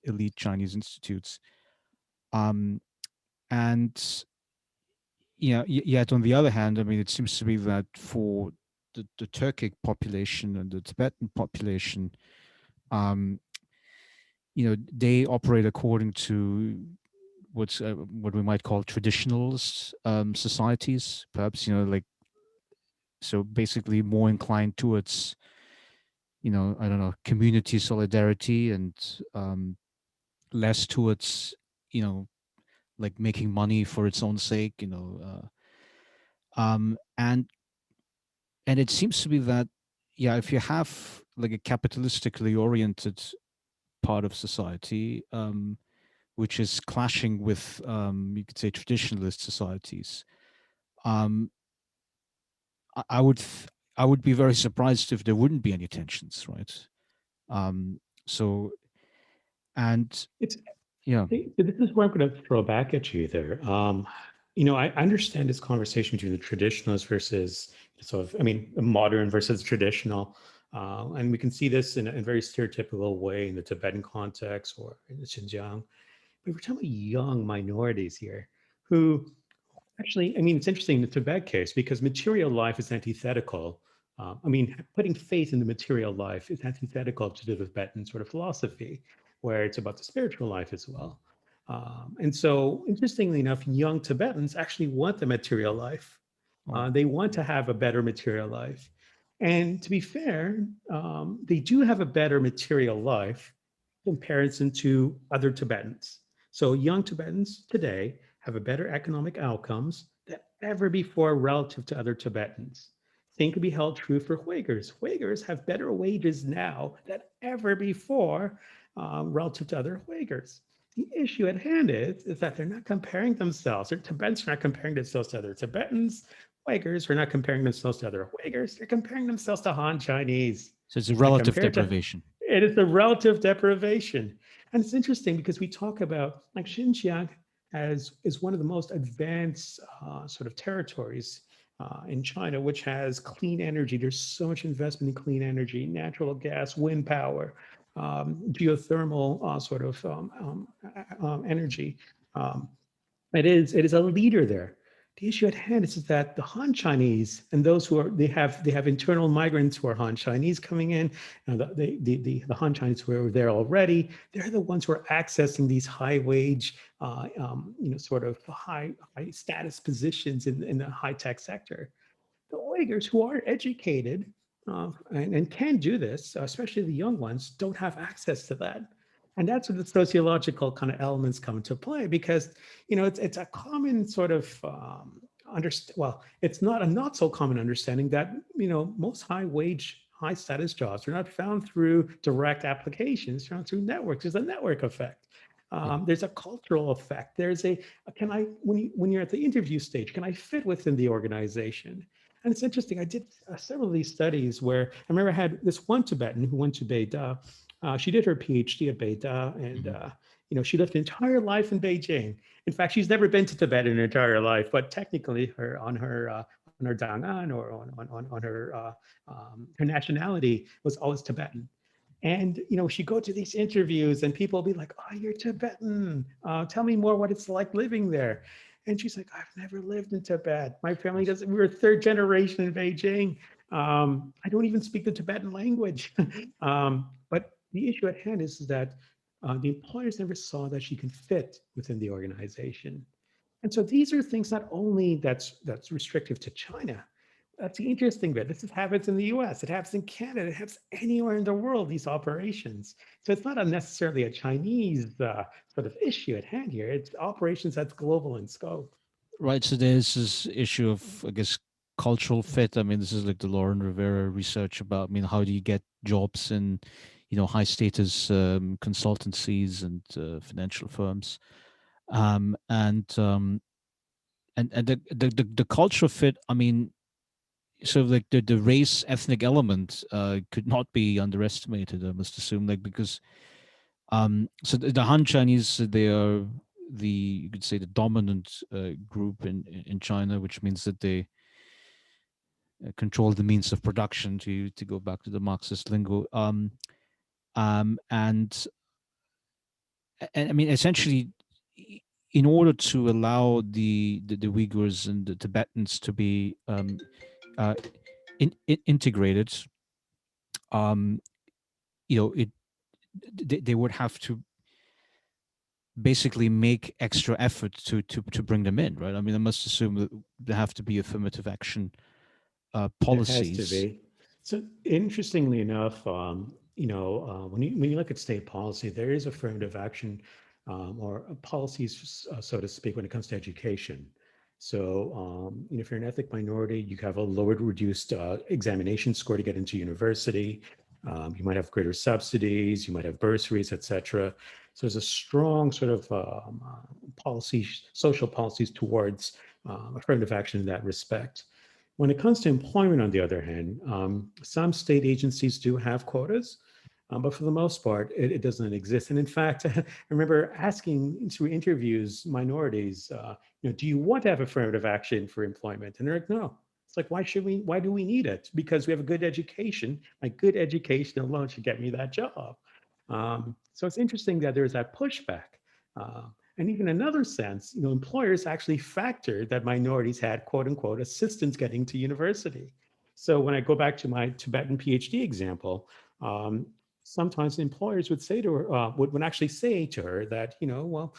elite Chinese institutes. Um, and yet on the other hand, I mean, it seems to be that for the Turkic population and the Tibetan population, um, they operate according to what we might call traditionalist societies. Perhaps like so basically more inclined towards, I don't know, community solidarity, and less towards, you know like making money for its own sake, and it seems to be that, yeah, if you have like a capitalistically oriented part of society, which is clashing with, you could say, traditionalist societies, um, I would I would be very surprised if there wouldn't be any tensions, right? Um, so and It's yeah. this is where I'm going to throw back at you there. I understand this conversation between the traditionalists versus sort of, I mean, modern versus traditional. And we can see this in a very stereotypical way in the Tibetan context or in the Xinjiang. But we're talking about young minorities here who actually, I mean, it's interesting in the Tibet case because material life is antithetical. I mean, putting faith in the material life is antithetical to the Tibetan sort of philosophy, where it's about the spiritual life as well. And so, interestingly enough, young Tibetans actually want the material life. Oh, They want to have a better material life. And to be fair, they do have a better material life in comparison to other Tibetans. So, young Tibetans today have a better economic outcomes than ever before relative to other Tibetans. Same could be held true for Uyghurs. Uyghurs have better wages now than ever before relative to other Uyghurs. The issue at hand is that they're not comparing themselves. Their Tibetans are not comparing themselves to other Tibetans. Uyghurs are not comparing themselves to other Uyghurs. They're comparing themselves to Han Chinese. so it's a And relative compared to deprivation. it is the relative deprivation. And it's interesting because we talk about like Xinjiang as is one of the most advanced sort of territories in China, which has clean energy. There's so much investment in clean energy, natural gas, wind power, geothermal sort of energy. Um, it is a leader there. The issue at hand is that the Han Chinese and those who are they have internal migrants who are Han Chinese coming in, the Han Chinese who are there already. They're the ones who are accessing these high wage, sort of high status positions in the high tech sector. The Uyghurs who are educated and can do this, especially the young ones, don't have access to that. And that's where the sociological kind of elements come into play because, it's a common sort of well, it's not a not so common understanding that, most high wage, high status jobs are not found through direct applications, found through networks. There's a network effect. Yeah. There's a cultural effect. There's a, can I, when you're at the interview stage, can I fit within the organization? And it's interesting. I did several of these studies where I remember I had this one Tibetan who went to Beida. She did her PhD at Beida, and Mhm. she lived an entire life in Beijing. In fact, she's never been to Tibet in her entire life, but technically, her dangan or on her her nationality was always Tibetan. And she go to these interviews, and people will be like, "Oh, you're Tibetan. Tell me more what it's like living there." And she's like, "I've never lived in Tibet. My family Yes. doesn't. We're third generation in Beijing. I don't even speak the Tibetan language." But the issue at hand is that the employers never saw that she can fit within the organization. And so these are things not only that's restrictive to China. That's the interesting bit. This happens in the US, it happens in Canada, it happens anywhere in the world, these operations. So it's not necessarily a Chinese sort of issue at hand here. It's operations that's global in scope. Right. So there's this issue of, I guess, cultural fit. I mean, this is like the Lauren Rivera research about, I mean, how do you get jobs in, high status consultancies and financial firms, and the cultural fit. I mean, so like the race ethnic element could not be underestimated. I must assume, like, because so the Han Chinese, they are the, you could say, the dominant group in China, which means that they control the means of production, to go back to the Marxist lingo. And I mean, essentially, in order to allow the Uyghurs and the Tibetans to be uh, integrated, um, it they would have to basically make extra effort to bring them in, right? I mean, I must assume that there have to be affirmative action There has to policies. be. So interestingly enough, when you look at state policy, there is affirmative action or policies, so to speak, when it comes to education. So, if you're an ethnic minority, you have a lowered, reduced examination score to get into university. You might have greater subsidies. You might have bursaries, etc. So there's a strong sort of policy, social policies towards affirmative action in that respect. When it comes to employment, on the other hand, some state agencies do have quotas, but for the most part, it doesn't exist. And in fact, I remember asking through interviews minorities, do you want to have affirmative action for employment? And they're like, no. It's like, why should we? Why do we need it? Because we have a good education. My good education alone should get me that job. So it's interesting that there's that pushback. Uh, and even another sense, employers actually factored that minorities had quote unquote assistance getting to university. So when I go back to my Tibetan PhD example, sometimes employers would say to her, would actually say to her that, you know,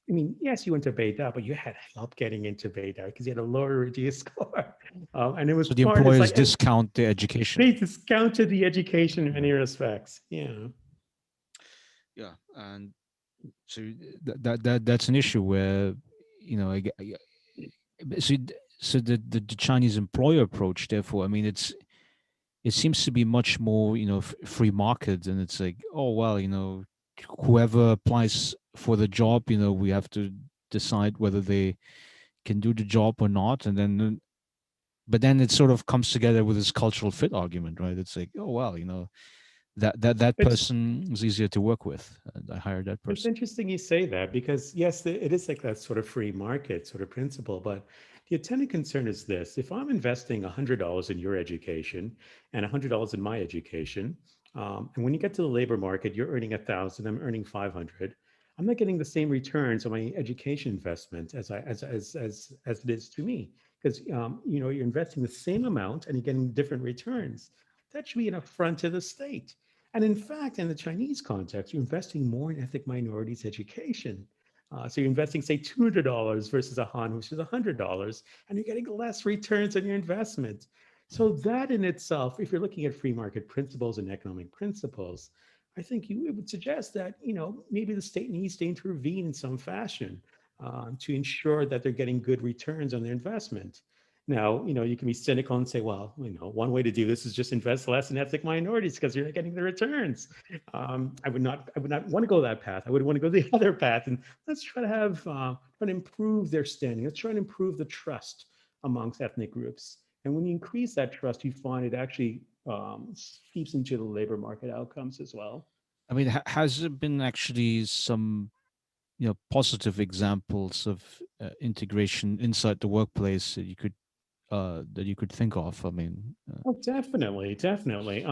I mean, yes, you went to Beta, but you had help getting into Beta because you had a lower reduced score. And it was So the part, it's employers like, and discount the education. they discounted the education in Yeah. many respects. Yeah. Yeah, and so that's an issue where so so the Chinese employer approach, therefore, I mean, it seems to be much more free market, and it's like, oh well, whoever applies for the job, we have to decide whether they can do the job or not, and then but then it sort of comes together with this cultural fit argument, right? It's like, oh well, that It's person is easier to work with, and I hired that It's person. interesting you say that because, yes, it is like that sort of free market sort of principle. But the attendant concern is this: if I'm investing $100 in your education and $100 in my education, and when you get to the labor market, you're earning 1,000, I'm earning 500. I'm not getting the same returns on my education investment as it is to me because you're investing the same amount and you're getting different returns. That should be an affront to the state. And in fact, in the Chinese context, you're investing more in ethnic minorities' education. So you're investing, say, $200 versus a Han, which is $100, and you're getting less returns on your investment. So that in itself, if you're looking at free market principles and economic principles, I think it would suggest that maybe the state needs to intervene in some fashion to ensure that they're getting good returns on their investment. Now, you can be cynical and say, well, one way to do this is just invest less in ethnic minorities because you're not getting the returns. I would not want to go that path. I would want to go the other path. And let's try to try to improve their standing. Let's try to improve the trust amongst ethnic groups. And when you increase that trust, you find it actually seeps into the labor market outcomes as well. I mean, has there been actually some positive examples of integration inside the workplace that you could think of? I mean, Oh, definitely, definitely.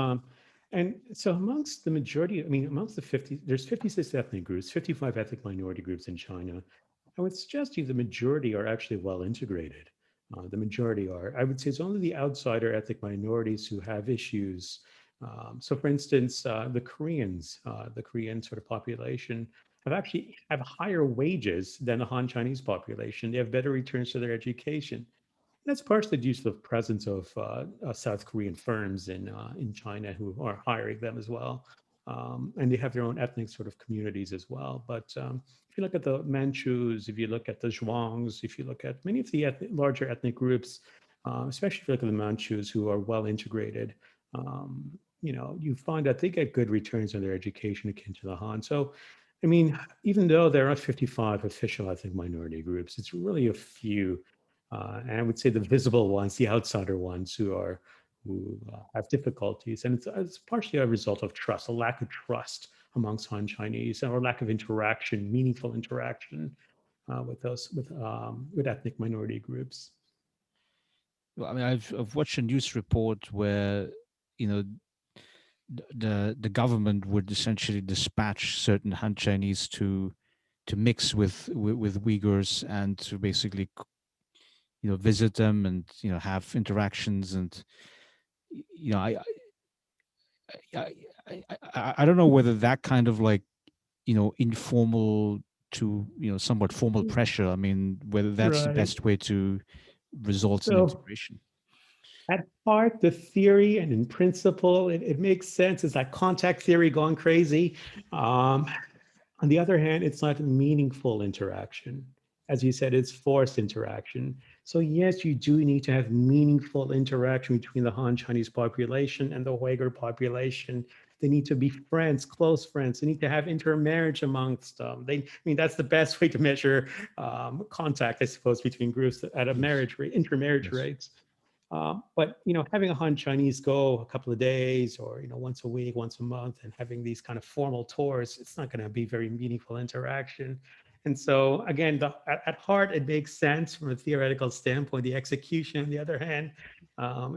And so amongst the majority, I mean, amongst the 50, there's 56 ethnic groups, 55 ethnic minority groups in China. I would suggest to you the majority are actually well integrated. The majority are. I would say it's only the outsider ethnic minorities who have issues. So for instance, the Koreans, the Korean sort of population have higher wages than the Han Chinese population. They have better returns to their education. That's partially due to the presence of South Korean firms in China who are hiring them as well. And they have their own ethnic sort of communities as well. But if you look at the Manchus, if you look at the Zhuangs, if you look at many of the larger ethnic groups, especially if you look at the Manchus who are well integrated, you find that they get good returns on their education akin to the Han. So, I mean, even though there are 55 official ethnic minority groups, it's really a few and I would say the visible ones, the outsider ones who have difficulties, and it's partially a result of trust, a lack of trust amongst Han Chinese, or lack of interaction, meaningful interaction with ethnic minority groups. well, I mean, I've watched a news report where you know the government would essentially dispatch certain Han Chinese to mix with Uyghurs and to basically visit them and have interactions and you know I I, I don't know whether that kind of like informal to somewhat formal pressure, I mean, whether that's the Right. best way to result in So integration. At heart, the theory and in principle, it makes sense. It's like contact theory gone crazy. Um, on the other hand, it's not meaningful interaction. As you said, it's forced interaction. So yes, you do need to have meaningful interaction between the Han Chinese population and the Uyghur population. They need to be friends, close friends. They need to have intermarriage amongst them. I mean, that's the best way to measure contact, I suppose, between groups at a Yes. marriage rate, intermarriage Yes. rates. But having a Han Chinese go a couple of days, or once a week, once a month, and having these kind of formal tours, it's not going to be very meaningful interaction. And so again, at heart, it makes sense from a theoretical standpoint. The execution, on the other hand,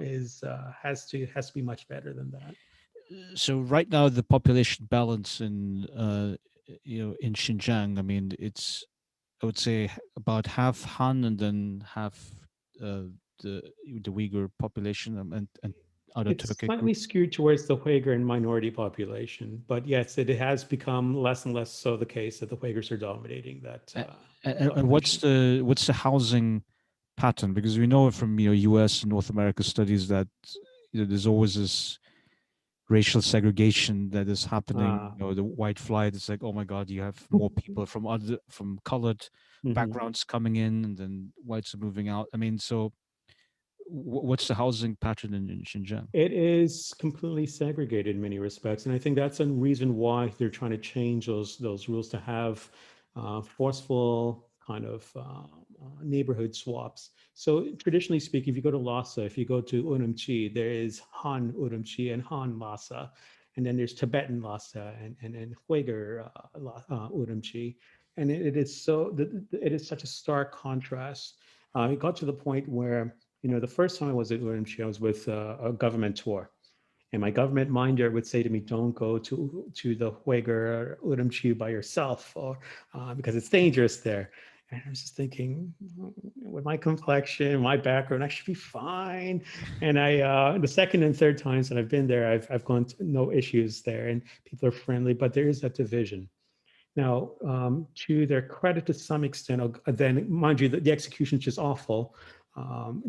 is has to be much better than that. So right now the population balance in in Xinjiang, I mean, it's, I would say, about half Han and then half uh, the the Uyghur population, and other It's Turkic slightly groups. skewed towards the Uyghur and minority population, but yes, it has become less and less so the case that the Uyghurs are dominating that A- and population. what's the housing pattern? Because we know from U.S. and North America studies that there's always this racial segregation that is happening. Uh, The white flight, it's like, oh my god, you have more people from colored mhm. backgrounds coming in, and then whites are moving out. I mean, so what's the housing pattern in Xinjiang? It is completely segregated in many respects, and I think that's a reason why they're trying to change those rules to have forceful kind of neighborhood swaps. So traditionally speaking, if you go to Lhasa, if you go to Urumqi, there is Han Urumqi and Han Lhasa, and then there's Tibetan Lhasa and Uyghur Urumqi, and it is it is such a stark contrast. It got to the point where the first time I was at Urumqi, I was with a government tour. And my government minder would say to me, "Don't go to the Uyghur Urumqi by yourself, or because it's dangerous there." And I was just thinking, with my complexion, my background, I should be fine. And the second and third times that I've been there, I've gone to no issues there, and people are friendly. But there is that division. Now, to their credit, to some extent, then mind you, the execution is just awful.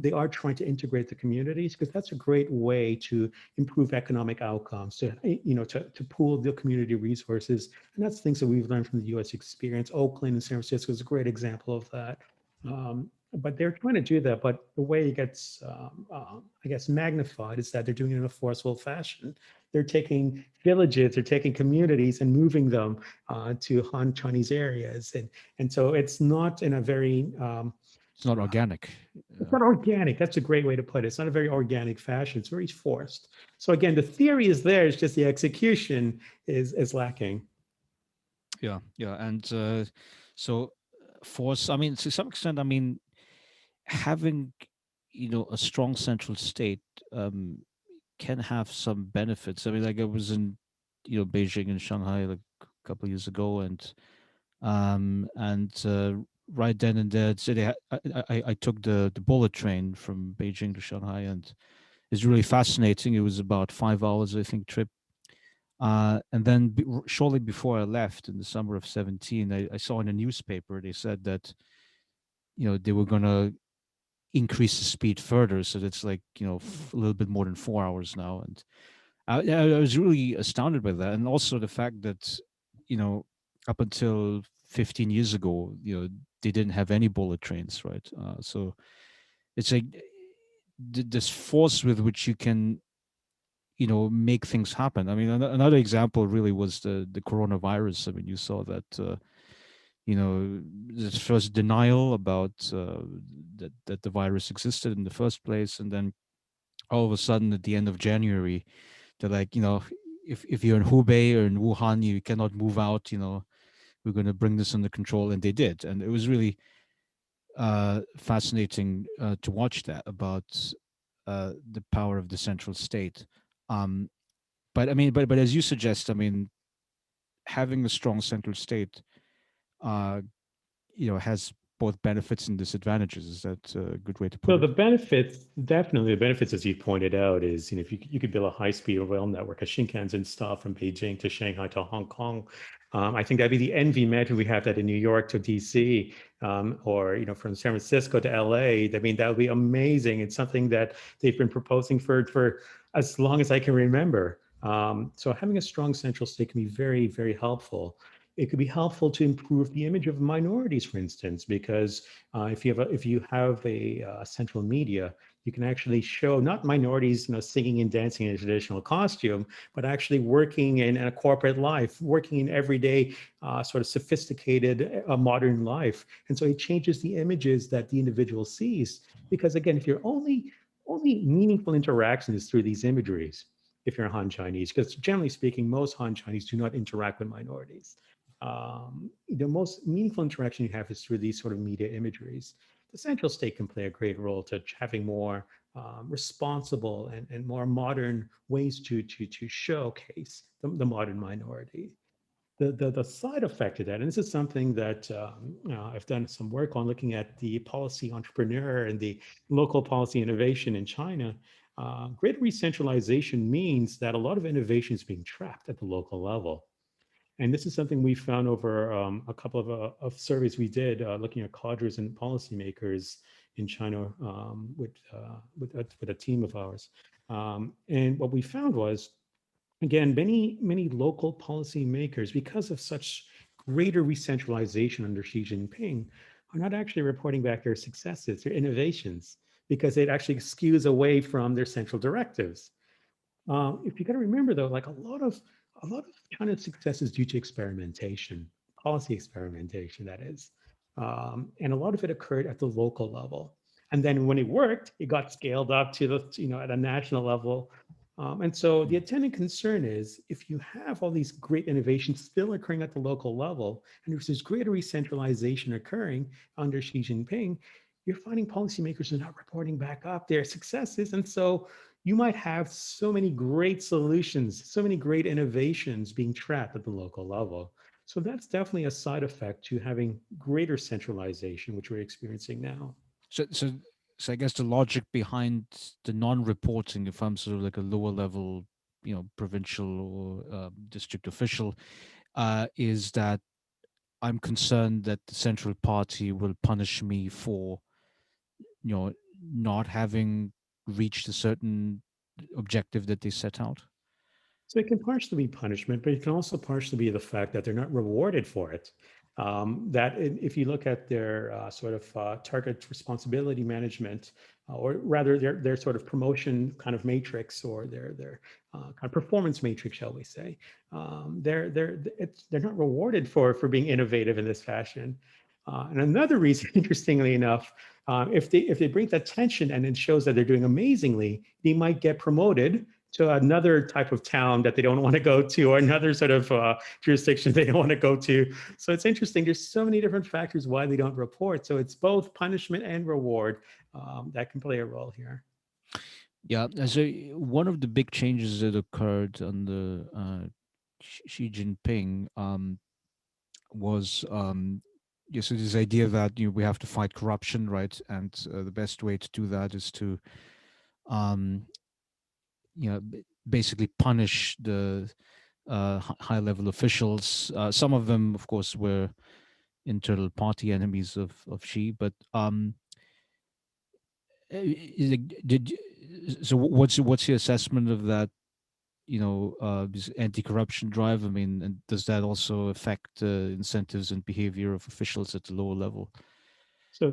They are trying to integrate the communities because that's a great way to improve economic outcomes, to pool the community resources, and that's things that we've learned from the U.S. experience. Oakland and San Francisco is a great example of that. But they're trying to do that, but the way it gets, I guess, magnified is that they're doing it in a forceful fashion. They're taking villages, they're taking communities and moving them to Han Chinese areas, and so it's not in a very It's not organic. it's not organic. That's a great way to put it. It's not a very organic fashion. It's very forced. So again, the theory is there. It's just the execution is lacking. Yeah, yeah, and so force. I mean, to some extent, I mean, having a strong central state um, can have some benefits. I mean, like I was in Beijing and Shanghai like a couple of years ago, and right then and there, so I took the bullet train from Beijing to Shanghai, and it's really fascinating. It was about 5 hours, I think, trip. And then shortly before I left in the summer of 17, I saw in a newspaper they said that they were gonna increase the speed further, so that's like a little bit more than 4 hours now. And I was really astounded by that, and also the fact that you know up until 15 years ago, they didn't have any bullet trains, right? So it's like this force with which you can make things happen. I mean, another example really was the coronavirus. I mean, you saw that this first denial about that the virus existed in the first place, and then all of a sudden at the end of January, they're like, if you're in Hubei or in Wuhan, you cannot move out. We're going to bring this under control, and they did, and it was really fascinating to watch that about the power of the central state. Um, but I mean, but as you suggest, I mean, having a strong central state, uh, has both benefits and disadvantages. Is that a good way to put So the it? benefits, definitely the benefits, as you pointed out, is if you could build a high-speed rail network, a Shinkansen style from Beijing to Shanghai to Hong Kong, I think that'd be the envy. Imagine we have that in New York to DC, or from San Francisco to LA. I mean, that would be amazing. It's something that they've been proposing for as long as I can remember. So having a strong central state can be very, very helpful. It could be helpful to improve the image of minorities, for instance, because if you have a central media, you can actually show not minorities, singing and dancing in a traditional costume, but actually working in a corporate life, working in everyday, sort of sophisticated, modern life. And so it changes the images that the individual sees. Because again, if you're only meaningful interaction is through these imageries, if you're a Han Chinese, because generally speaking, most Han Chinese do not interact with minorities. The most meaningful interaction you have is through these sort of media imageries. The central state can play a great role to having more responsible and more modern ways to showcase the modern minority. The side effect of that, and this is something that I've done some work on looking at the policy entrepreneur and the local policy innovation in China. Greater recentralization means that a lot of innovation is being trapped at the local level. And this is something we found over a couple of surveys we did looking at cadres and policymakers in China with a team of ours. And what we found was, again, many local policymakers, because of such greater re-centralization under Xi Jinping, are not actually reporting back their successes, their innovations, because it actually skews away from their central directives. If you got to remember though, like a lot of China's success is due to experimentation, policy experimentation, that is, and a lot of it occurred at the local level. And then when it worked, it got scaled up to at a national level. And so the Mm. attendant concern is if you have all these great innovations still occurring at the local level, and if there's greater decentralization occurring under Xi Jinping, you're finding policymakers are not reporting back up their successes. And so you might have so many great solutions, so many great innovations being trapped at the local level. So that's definitely a side effect to having greater centralization, which we're experiencing now. So, so, so I guess the logic behind the non-reporting, if I'm sort of like a lower level, provincial or district official, is that I'm concerned that the central party will punish me for, you know, not having reached a certain objective that they set out. So it can partially be punishment, but it can also partially be the fact that they're not rewarded for it. If you look at their sort of target responsibility management, or rather their sort of promotion kind of matrix, or their kind of performance matrix, shall we say, they're not rewarded for being innovative in this fashion. And another reason, interestingly enough, if they bring that tension and it shows that they're doing amazingly, they might get promoted to another type of town that they don't want to go to, or another sort of jurisdiction they don't want to go to. So it's interesting. There's so many different factors why they don't report. So it's both punishment and reward that can play a role here. Yeah. So one of the big changes that occurred under Xi Jinping was yeah, so this idea that we have to fight corruption, right? And the best way to do that is to um, basically punish the high level officials. Some of them, of course, were internal party enemies of Xi, but did so what's your assessment of that, this anti-corruption drive? I mean, and does that also affect incentives and behavior of officials at the lower level? So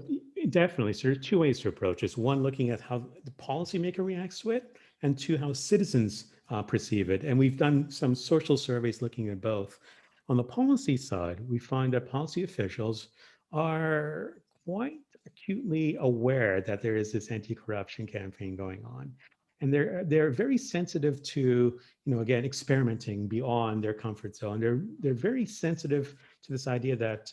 definitely, so there's two ways to approach this. One, looking at how the policymaker reacts to it, and two, how citizens perceive it. And we've done some social surveys looking at both. On the policy side, we find that policy officials are quite acutely aware that there is this anti-corruption campaign going on. And they're very sensitive to, again, experimenting beyond their comfort zone. They're very sensitive to this idea that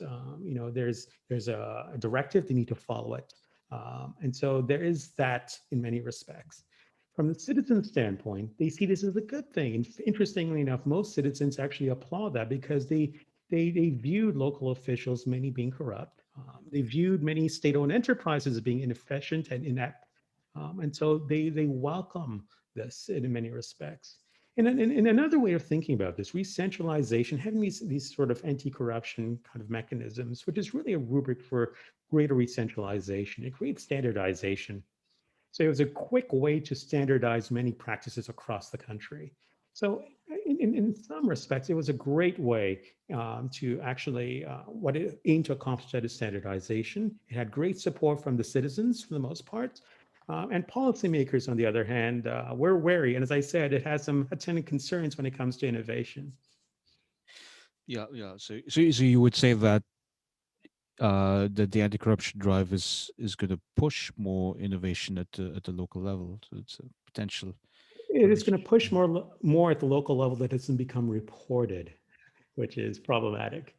there's a directive, they need to follow it, and so there is that in many respects. From the citizen standpoint, they see this as a good thing, and interestingly enough, most citizens actually applaud that because they viewed local officials, many being corrupt. They viewed many state-owned enterprises as being inefficient and inept, and so they welcome this in many respects. And in another way of thinking about this, re-centralization, having these sort of anti-corruption kind of mechanisms, which is really a rubric for greater re-centralization, it creates standardization. So it was a quick way to standardize many practices across the country. So in some respects, it was a great way to actually, what it aimed to accomplish, that is standardization. It had great support from the citizens for the most part. And policymakers, on the other hand, were wary. And as I said, it has some attendant concerns when it comes to innovation. Yeah, yeah. So you would say that that the anti-corruption drive is going to push more innovation at the local level. So it's a potential It is going to relationship. push more at the local level that doesn't become reported, which is problematic.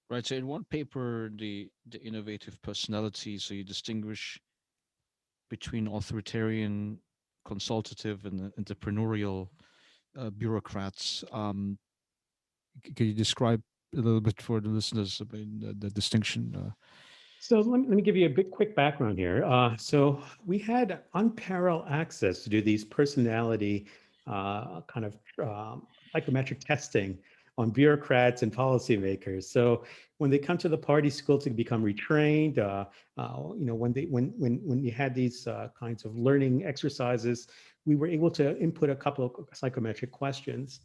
Right. So in one paper, the innovative personality. So you distinguish between authoritarian, consultative, and entrepreneurial bureaucrats. Can you describe a little bit for the listeners about the distinction? So let me give you a bit quick background here. So we had unparalleled access to do these personality kind of psychometric testing on bureaucrats and policymakers. So when they come to the party school to become retrained, when you had these kinds of learning exercises, we were able to input a couple of psychometric questions.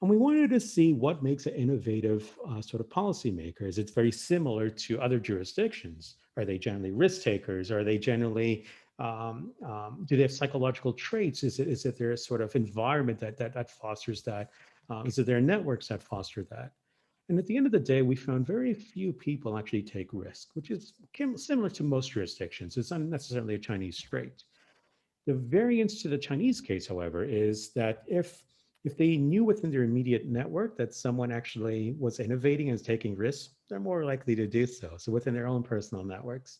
And we wanted to see what makes an innovative sort of policymaker. Is it very similar to other jurisdictions? Are they generally risk takers? Are they generally, do they have psychological traits? Is it their sort of environment that fosters that? Is it their networks that foster that? And at the end of the day, we found very few people actually take risk, which is similar to most jurisdictions. It's not necessarily a Chinese trait. The variance to the Chinese case, however, is that if they knew within their immediate network that someone actually was innovating and was taking risks, they're more likely to do so. So within their own personal networks.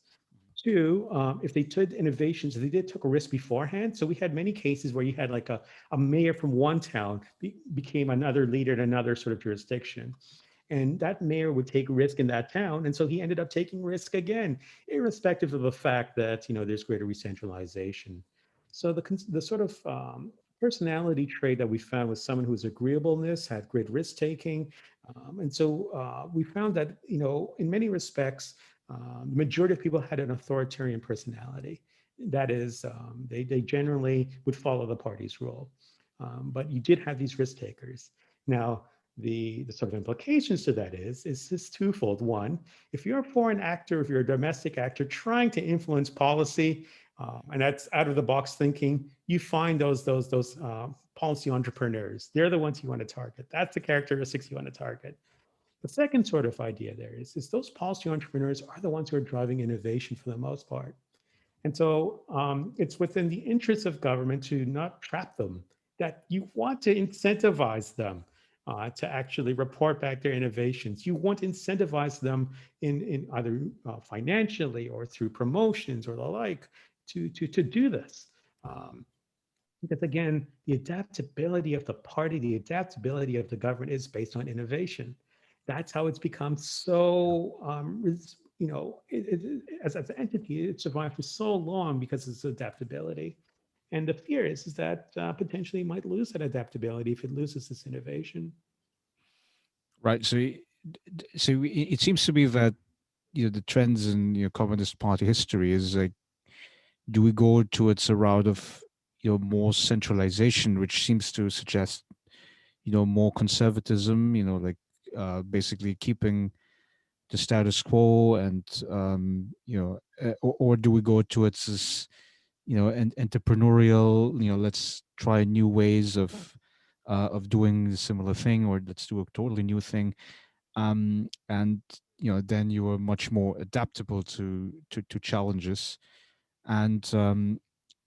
Two, if they took innovations, if they did took a risk beforehand. So we had many cases where you had like a mayor from one town became another leader in another sort of jurisdiction. And that mayor would take risk in that town. And so he ended up taking risk again, irrespective of the fact that, there's greater decentralization. So the sort of personality trait that we found was someone who was agreeableness, had great risk taking. And so we found that, in many respects, the majority of people had an authoritarian personality. That is, they generally would follow the party's rule. But you did have these risk takers. Now, the sort of implications to that is this twofold. One, if you're a foreign actor, if you're a domestic actor trying to influence policy, and that's out of the box thinking, you find those policy entrepreneurs. They're the ones you want to target. That's the characteristics you want to target. The second sort of idea there is those policy entrepreneurs are the ones who are driving innovation for the most part. And so it's within the interests of government to not trap them, that you want to incentivize them to actually report back their innovations. You want to incentivize them in either financially or through promotions or the like to do this. Um, because again, the adaptability of the party, the adaptability of the government is based on innovation. That's how it's become so, as an entity, it survived for so long because of its adaptability. And the fear is that potentially it might lose that adaptability if it loses this innovation. Right. So it seems to be that the trends in Communist Party history is like, do we go towards a route of more centralization, which seems to suggest more conservatism, like basically keeping the status quo, and or do we go towards this entrepreneurial, let's try new ways of doing the similar thing, or let's do a totally new thing, and then you are much more adaptable to challenges. And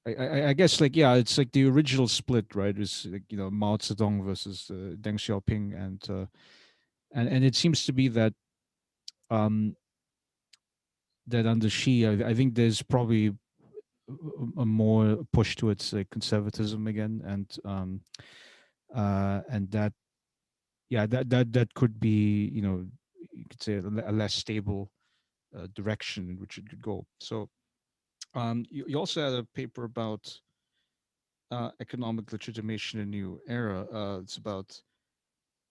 I guess, like, yeah, it's like the original split, right? It's like, Mao Zedong versus Deng Xiaoping, and it seems to be that um that under Xi, I think there's probably a more push towards conservatism again, and that, yeah, that could be, you could say, a less stable direction in which it could go. So you also had a paper about economic legitimation in a new era. It's about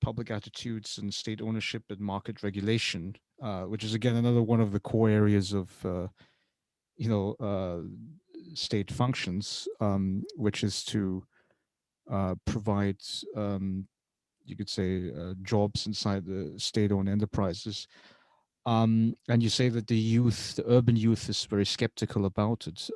public attitudes and state ownership and market regulation, which is again another one of the core areas of you know state functions, which is to provide you could say jobs inside the state-owned enterprises. And you say that the youth, the urban youth, is very skeptical about it.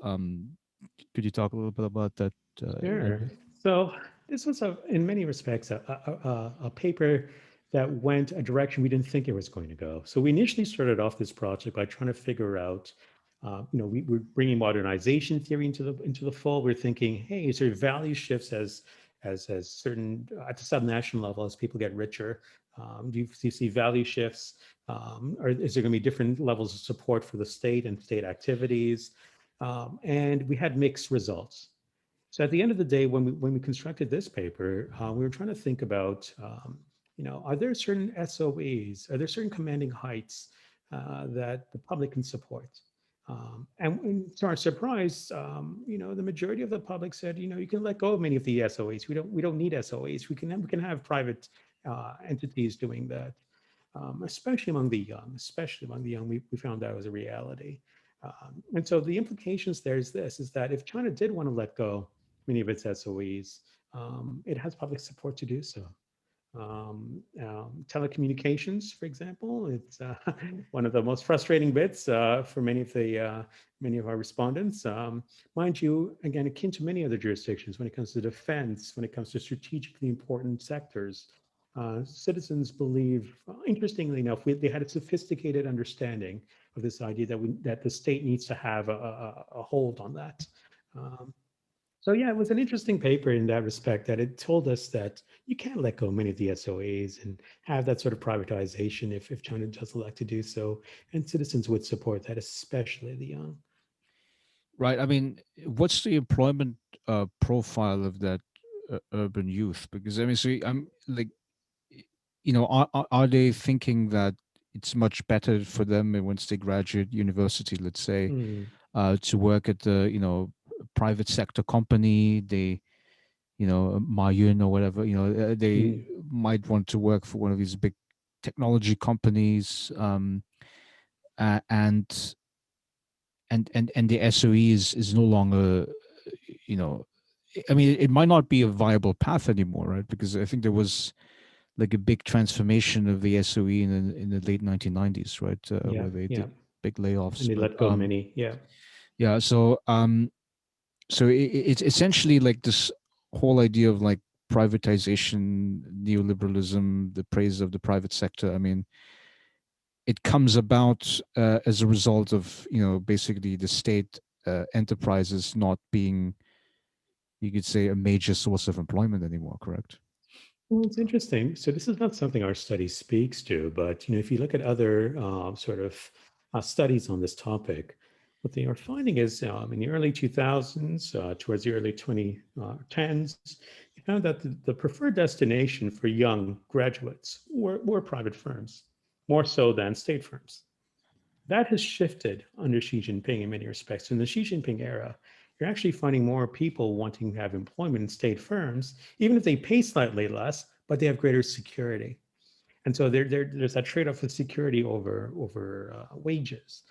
Could you talk a little bit about that? Sure. So this was in many respects, a paper that went a direction we didn't think it was going to go. So we initially started off this project by trying to figure out, we're bringing modernization theory into the fold. We're thinking, hey, is there value shifts as certain at the subnational level as people get richer? Do you see value shifts? Or is there going to be different levels of support for the state and state activities? And we had mixed results. So at the end of the day, when we constructed this paper, we were trying to think about, are there certain SOEs, are there certain commanding heights that the public can support? And to our surprise, the majority of the public said, you can let go of many of the SOEs. We don't need SOEs. We can have private entities doing that, especially among the young. Especially among the young, we found that was a reality. And so the implications there is that if China did want to let go many of its SOEs, it has public support to do so. Telecommunications, for example, it's one of the most frustrating bits for many of our respondents. Mind you, again, akin to many other jurisdictions, when it comes to defense, when it comes to strategically important sectors, citizens believe, interestingly enough, they had a sophisticated understanding of this idea that the state needs to have a hold on that. Um, so yeah, it was an interesting paper in that respect, that it told us that you can't let go of many of the SOAs and have that sort of privatization if China does elect to do so, and citizens would support that, especially the young. Right. I mean, what's the employment profile of that urban youth? Because I mean, so I'm like, are they thinking that it's much better for them once they graduate university, let's say, Hmm. to work at the private sector company? They, Ma Yun or whatever, they Hmm. might want to work for one of these big technology companies, a- and and the SOE is no longer, you know, I mean, it might not be a viable path anymore, right? Because I think there was like a big transformation of the SOE in the late 1990s, right, Yeah, where they yeah. did big And layoffs. they But let go of many. Yeah. yeah, so it's essentially like this whole idea of like privatization, neoliberalism, the praise of the private sector. I mean, it comes about as a result of basically the state enterprises not being, you could say, a major source of employment anymore. Correct? Well, it's interesting. So this is not something our study speaks to, but if you look at other sort of studies on this topic, what they are finding is in the early 2000s, towards the early 2010s, you found that the preferred destination for young graduates were private firms, more so than state firms. That has shifted under Xi Jinping in many respects. In the Xi Jinping era, you're actually finding more people wanting to have employment in state firms, even if they pay slightly less, but they have greater security. And so there's that trade-off of security over wages.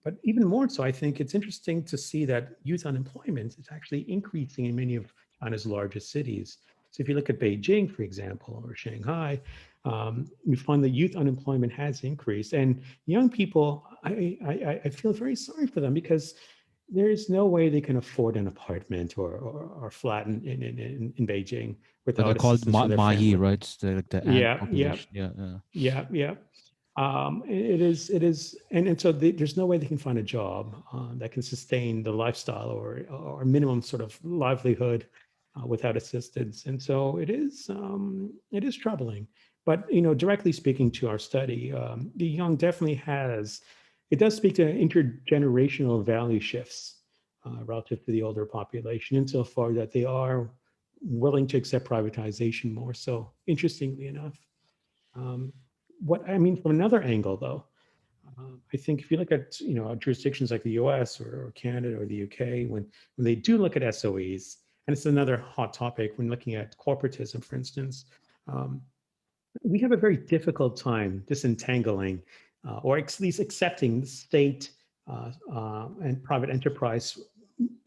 But even more so, I think it's interesting to see that youth unemployment is actually increasing in many of China's largest cities. So if you look at Beijing, for example, or Shanghai, you find that youth unemployment has increased. And young people, I feel very sorry for them, because there is no way they can afford an apartment or flat in Beijing But they're without called assistance from their Yi, family. right? Like the ant Yeah, yeah, population. Yeah, yeah. yeah, yeah. It is, and so there's no way they can find a job that can sustain the lifestyle or minimum sort of livelihood without assistance. And so it is troubling. But directly speaking to our study, the young definitely has. It does speak to intergenerational value shifts relative to the older population, insofar that they are willing to accept privatization more so. Interestingly enough. Um, what I mean from another angle, though, I think if you look at jurisdictions like the U.S. or Canada or the UK, when they do look at SOEs, And it's another hot topic when looking at corporatism, for instance. Um, we have a very difficult time disentangling or at least accepting the state and private enterprise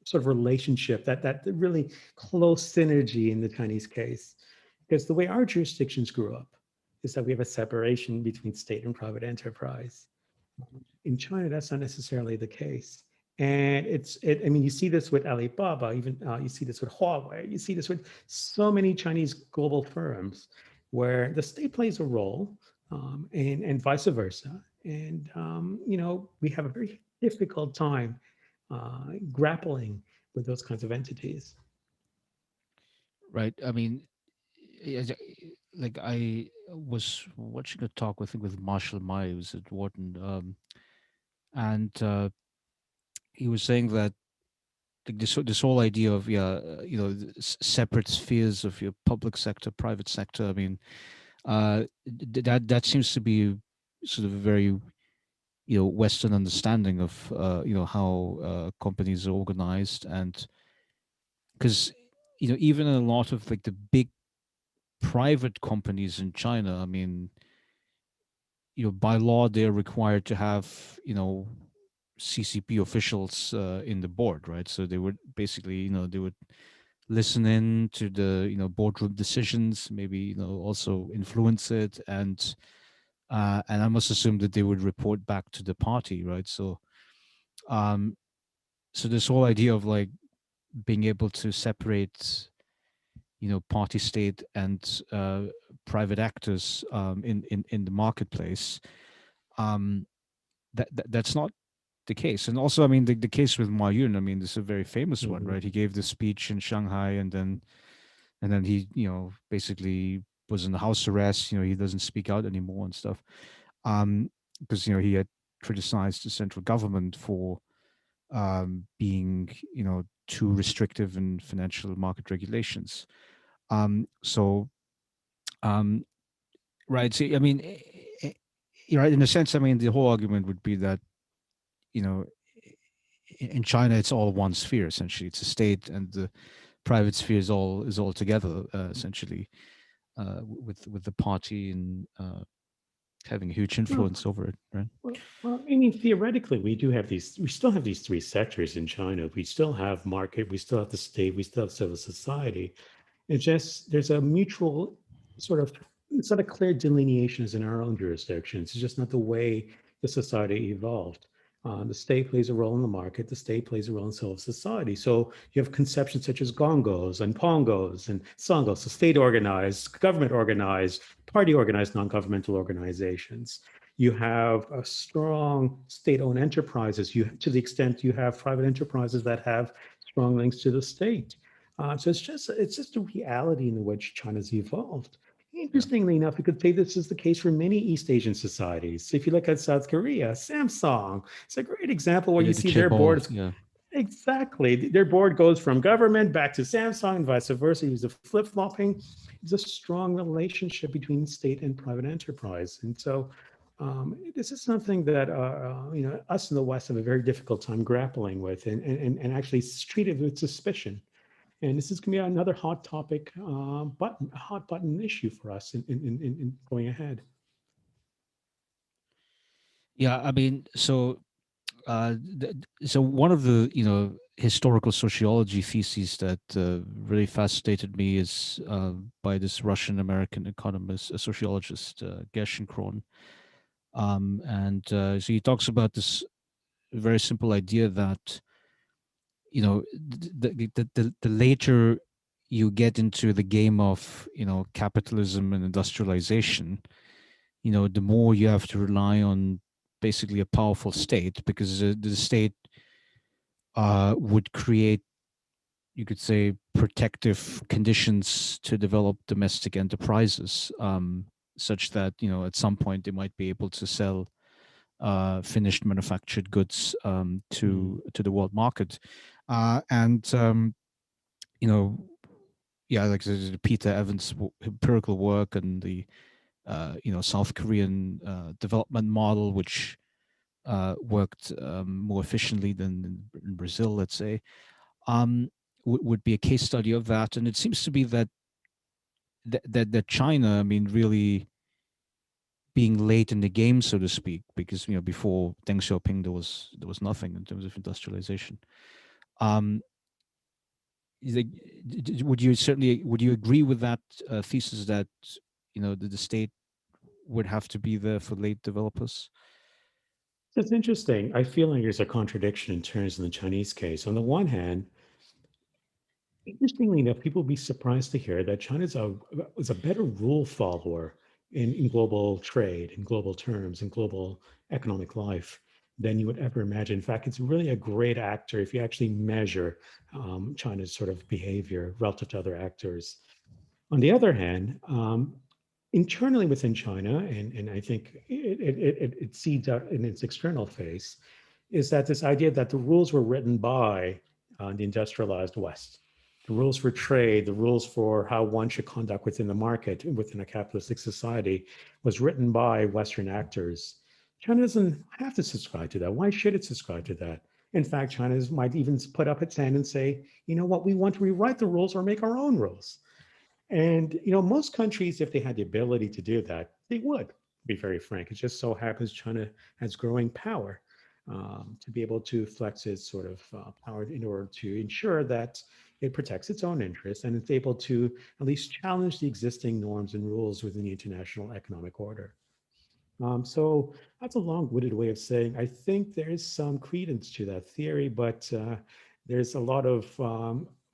sort of relationship, that really close synergy in the Chinese case. Because the way our jurisdictions grew up is that we have a separation between state and private enterprise. In China, that's not necessarily the case. And I mean, you see this with Alibaba, even you see this with Huawei, you see this with so many Chinese global firms where the state plays a role and vice versa. And, we have a very difficult time grappling with those kinds of entities. Right. I mean, as like I was watching a talk, I think, with Marshall Maya, who's at Wharton, and he was saying that like this whole idea of separate spheres of your public sector, private sector. I mean, that seems to be sort of a very Western understanding of how companies are organized, and because even a lot of like the big private companies in China, I mean, by law they're required to have CCP officials in the board, right? So they would basically they would listen in to the boardroom decisions, maybe also influence it, and I must assume that they would report back to the party, right? Um so this whole idea of like being able to separate party state and private actors in the marketplace, um that's not the case. And also, I mean, the case with Ma Yun, I mean, this is a very famous one, Mhm. right? He gave the speech in Shanghai, and then he basically was in the house arrest. He doesn't speak out anymore and stuff, because he had criticized the central government for being too restrictive in financial market regulations. So um right, see, I mean, right, in a sense, I mean, the whole argument would be that you know in China it's all one sphere. Essentially, it's a state, and the private sphere is all together, essentially, with the party and having a huge Well, influence over it, right? well, I mean, theoretically, we still have these three sectors in China. We still have market, we still have the state, we still have civil society. It's just there's a mutual sort of it's not a clear delineation as in our own jurisdictions. It's just not the way the society evolved. The state plays a role in the market. The state plays a role in civil society. So you have conceptions such as gongos and pongos and sangos, so state organized, government organized, party organized, non-governmental organizations. You have a strong state-owned enterprises. You, to the extent you have private enterprises that have strong links to the state. So it's just a reality in which China's evolved. Yeah. Interestingly enough, you could say this is the case for many East Asian societies. If you look at South Korea, Samsung, it's a great example where you The see their chaebol, boards. yeah. Exactly. Their board goes from government back to Samsung and vice versa. Use a flip-flopping. It's a strong relationship between state and private enterprise. And so this is something that us in the West have a very difficult time grappling with and actually treat it with suspicion. And this is going to be another hot topic, hot button issue for us in going ahead. Yeah, I mean, so one of the historical sociology theses that really fascinated me is by this Russian American economist, a sociologist, Gerschenkron, and so he talks about this very simple idea that the later you get into the game of capitalism and industrialization, the more you have to rely on basically a powerful state, because the state would create, you could say, protective conditions to develop domestic enterprises, such that at some point they might be able to sell finished manufactured goods Mm, to the world market, and you know yeah, like the Peter Evans empirical work and the South Korean development model, which worked more efficiently than in Brazil, let's say. Um, would be a case study of that. And it seems to be that that China, I mean, really being late in the game, so to speak, because before Deng Xiaoping there was nothing in terms of industrialization. Um, would you agree with that thesis that the state would have to be there for late developers? So it's interesting. I feel like there's a contradiction in terms in the Chinese case. On the one hand, interestingly enough, people will be surprised to hear that was a better rule follower in global trade, in global terms, in global economic life than you would ever imagine. In fact, it's really a great actor if you actually measure China's sort of behavior relative to other actors. On the other hand, internally within China, and I think it seeds out in its external face, is that this idea that the rules were written by the industrialized West. The rules for trade, the rules for how one should conduct within the market, within a capitalistic society, was written by Western actors. China doesn't have to subscribe to that. Why should it subscribe to that? In fact, China might even put up its hand and say, you know what, we want to rewrite the rules or make our own rules. And most countries, if they had the ability to do that, they would. Be very frank. It just so happens China has growing power to be able to flex its sort of power in order to ensure that it protects its own interests and it's able to at least challenge the existing norms and rules within the international economic order. So that's a long-winded way of saying I think there is some credence to that theory, but there's a lot of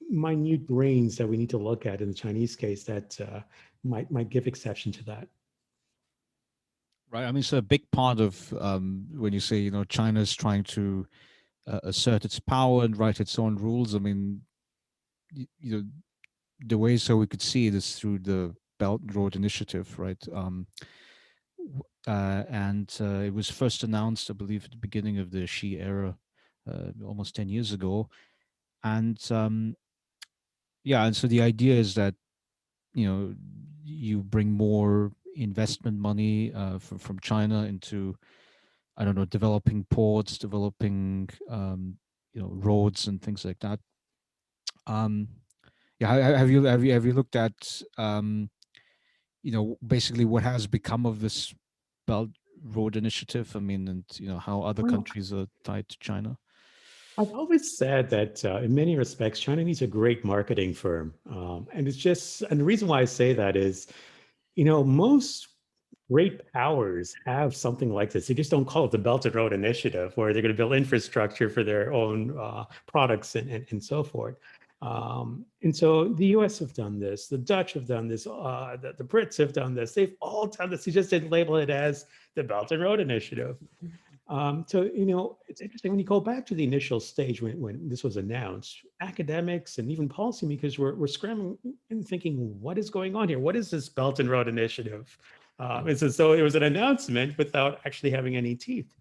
minute grains that we need to look at in the Chinese case that might give exception to that. Right. I mean, it's a big part of when you say China's trying to assert its power and write its own rules. I mean, y- you know, the way so we could see it is through the Belt and Road Initiative, right? And it was first announced, I believe, at the beginning of the Xi era, almost 10 years ago. And yeah, and so the idea is that you bring more investment money from China into, I don't know, developing ports, developing roads and things like that. Um, yeah, have you looked at basically what has become of this Belt Road Initiative? I mean, and how other Well, countries are tied to China. I've always said that in many respects, China needs a great marketing firm. And it's just, and the reason why I say that is, most great powers have something like this. They just don't call it the Belt and Road Initiative, where they're going to build infrastructure for their own products and so forth. And so the US have done this, the Dutch have done this, the Brits have done this. They've all done this. They just didn't label it as the Belt and Road Initiative. So, it's interesting when you go back to the initial stage when this was announced, academics and even policymakers were scrambling and thinking, what is going on here? What is this Belt and Road Initiative? It's as though it was an announcement without actually having any teeth.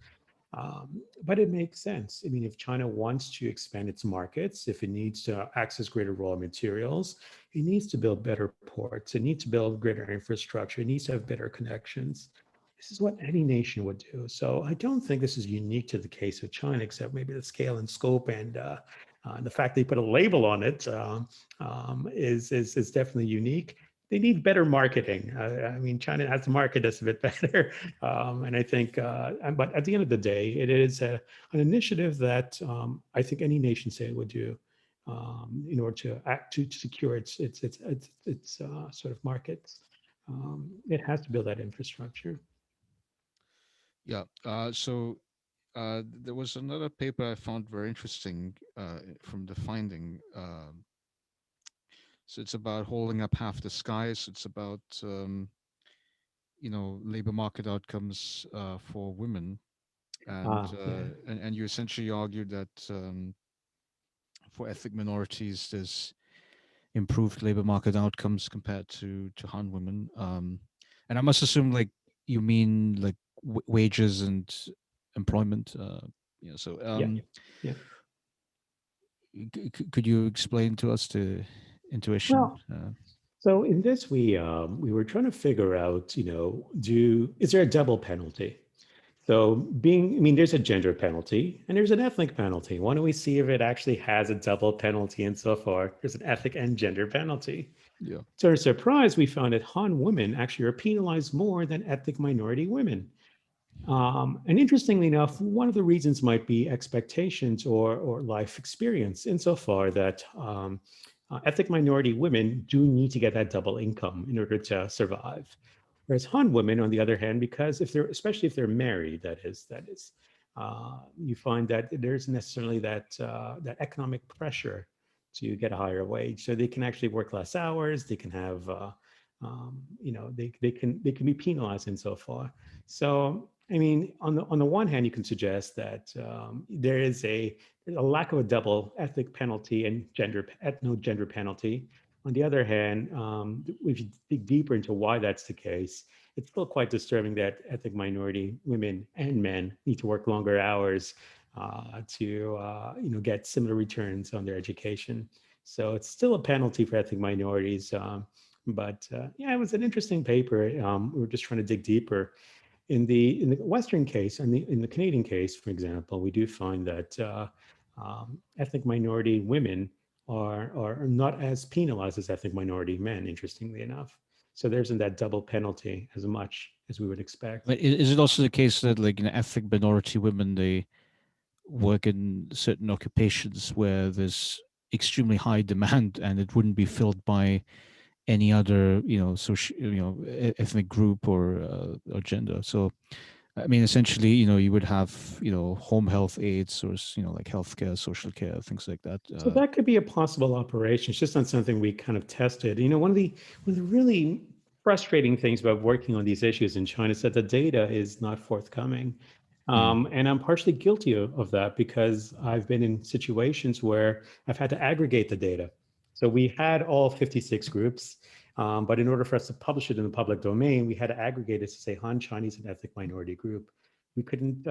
But it makes sense. I mean, if China wants to expand its markets, if it needs to access greater raw materials, it needs to build better ports, it needs to build greater infrastructure, it needs to have better connections. This is what any nation would do. So I don't think this is unique to the case of China, except maybe the scale and scope and the fact they put a label on it is definitely unique. They need better marketing. I mean, China has to market us a bit better. And I think, but at the end of the day, it is an initiative that I think any nation state would do in order to act to secure its sort of markets. It has to build that infrastructure. Yeah. So there was another paper I found very interesting from the finding. So it's about holding up half the skies. It's about labor market outcomes for women, and Yeah. and you essentially argued that for ethnic minorities, there's improved labor market outcomes compared to Han women. And I must assume, like, you mean like wages and employment. So Yeah. Yeah. could you explain to us the intuition? Well, so in this, we were trying to figure out, is there a double penalty? So I mean, there's a gender penalty and there's an ethnic penalty. Why don't we see if it actually has a double penalty insofar there's an ethnic and gender penalty? Yeah. To our surprise, we found that Han women actually are penalized more than ethnic minority women. And interestingly enough, one of the reasons might be expectations or life experience, insofar that ethnic minority women do need to get that double income in order to survive. Whereas Han women, on the other hand, because if they're, especially if they're married, you find that there's necessarily that economic pressure to get a higher wage, so they can actually work less hours. They can have, they can be penalized insofar. So I mean, on the one hand, you can suggest that there is a lack of a double ethnic penalty and ethno gender penalty. On the other hand, if you dig deeper into why that's the case, it's still quite disturbing that ethnic minority women and men need to work longer hours to get similar returns on their education. So it's still a penalty for ethnic minorities. But yeah, it was an interesting paper. We were just trying to dig deeper. In the Western case, and in the Canadian case, for example, we do find that ethnic minority women are not as penalized as ethnic minority men, interestingly enough. So there isn't that double penalty as much as we would expect. But is it also the case that like ethnic minority women they work in certain occupations where there's extremely high demand and it wouldn't be filled by any other social ethnic group or gender? So I mean, essentially, you would have, home health aides or, like healthcare, social care, things like that. So that could be a possible operation. It's just not something we kind of tested. One of the really frustrating things about working on these issues in China is that the data is not forthcoming. Mm, And I'm partially guilty of that because I've been in situations where I've had to aggregate the data. So we had all 56 groups, but in order for us to publish it in the public domain, we had to aggregate it to say Han Chinese and ethnic minority group. We couldn't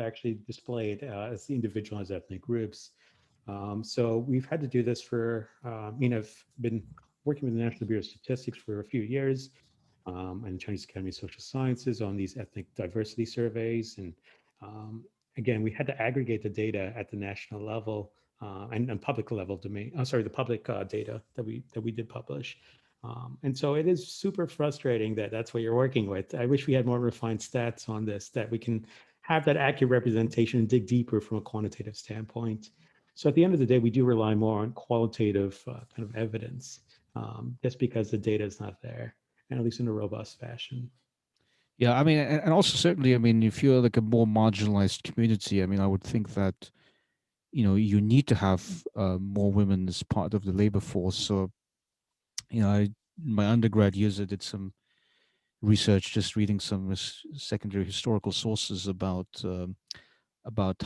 actually display it as the individualized ethnic groups. So we've had to do this for, I've been working with the National Bureau of Statistics for a few years, and the Chinese Academy of Social Sciences on these ethnic diversity surveys. And again, we had to aggregate the data at the national level and public level domain. Sorry, the public data that we did publish. And so it is super frustrating that that's what you're working with. I wish we had more refined stats on this, that we can have that accurate representation and dig deeper from a quantitative standpoint. So at the end of the day, we do rely more on qualitative kind of evidence, just because the data is not there, and at least in a robust fashion. yeah, I mean, and also certainly, I mean, if you're like a more marginalized community, I mean, I would think that you need to have more women as part of the labor force. So in my undergrad years, I did some research, just reading some secondary historical sources about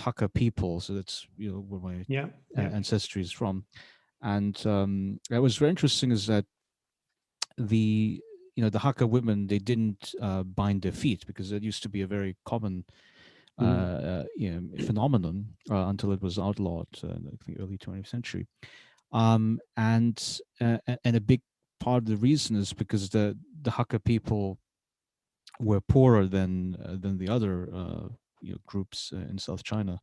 Hakka people. So that's where my Yeah, yeah. ancestry is from. And what was very interesting is that the the Hakka women, they didn't bind their feet because that used to be a very common Mm, phenomenon until it was outlawed in the early 20th century. And a big part of the reason is because the Hakka people were poorer than the other groups in South China,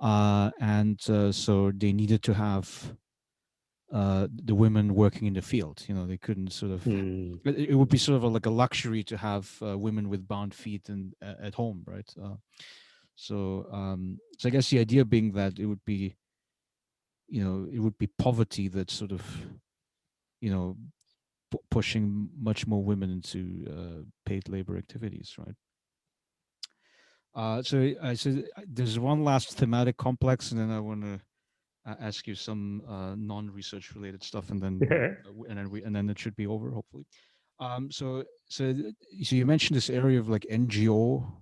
and so they needed to have the women working in the field. They couldn't sort of. mm. It would be sort of like a luxury to have women with bound feet and at home, right? So I guess the idea being that it would be poverty that sort of you know pushing much more women into paid labor activities, right? So there's one last thematic complex, and then I want to ask you some non-research related stuff, and then it should be over hopefully. So you mentioned this area of like NGO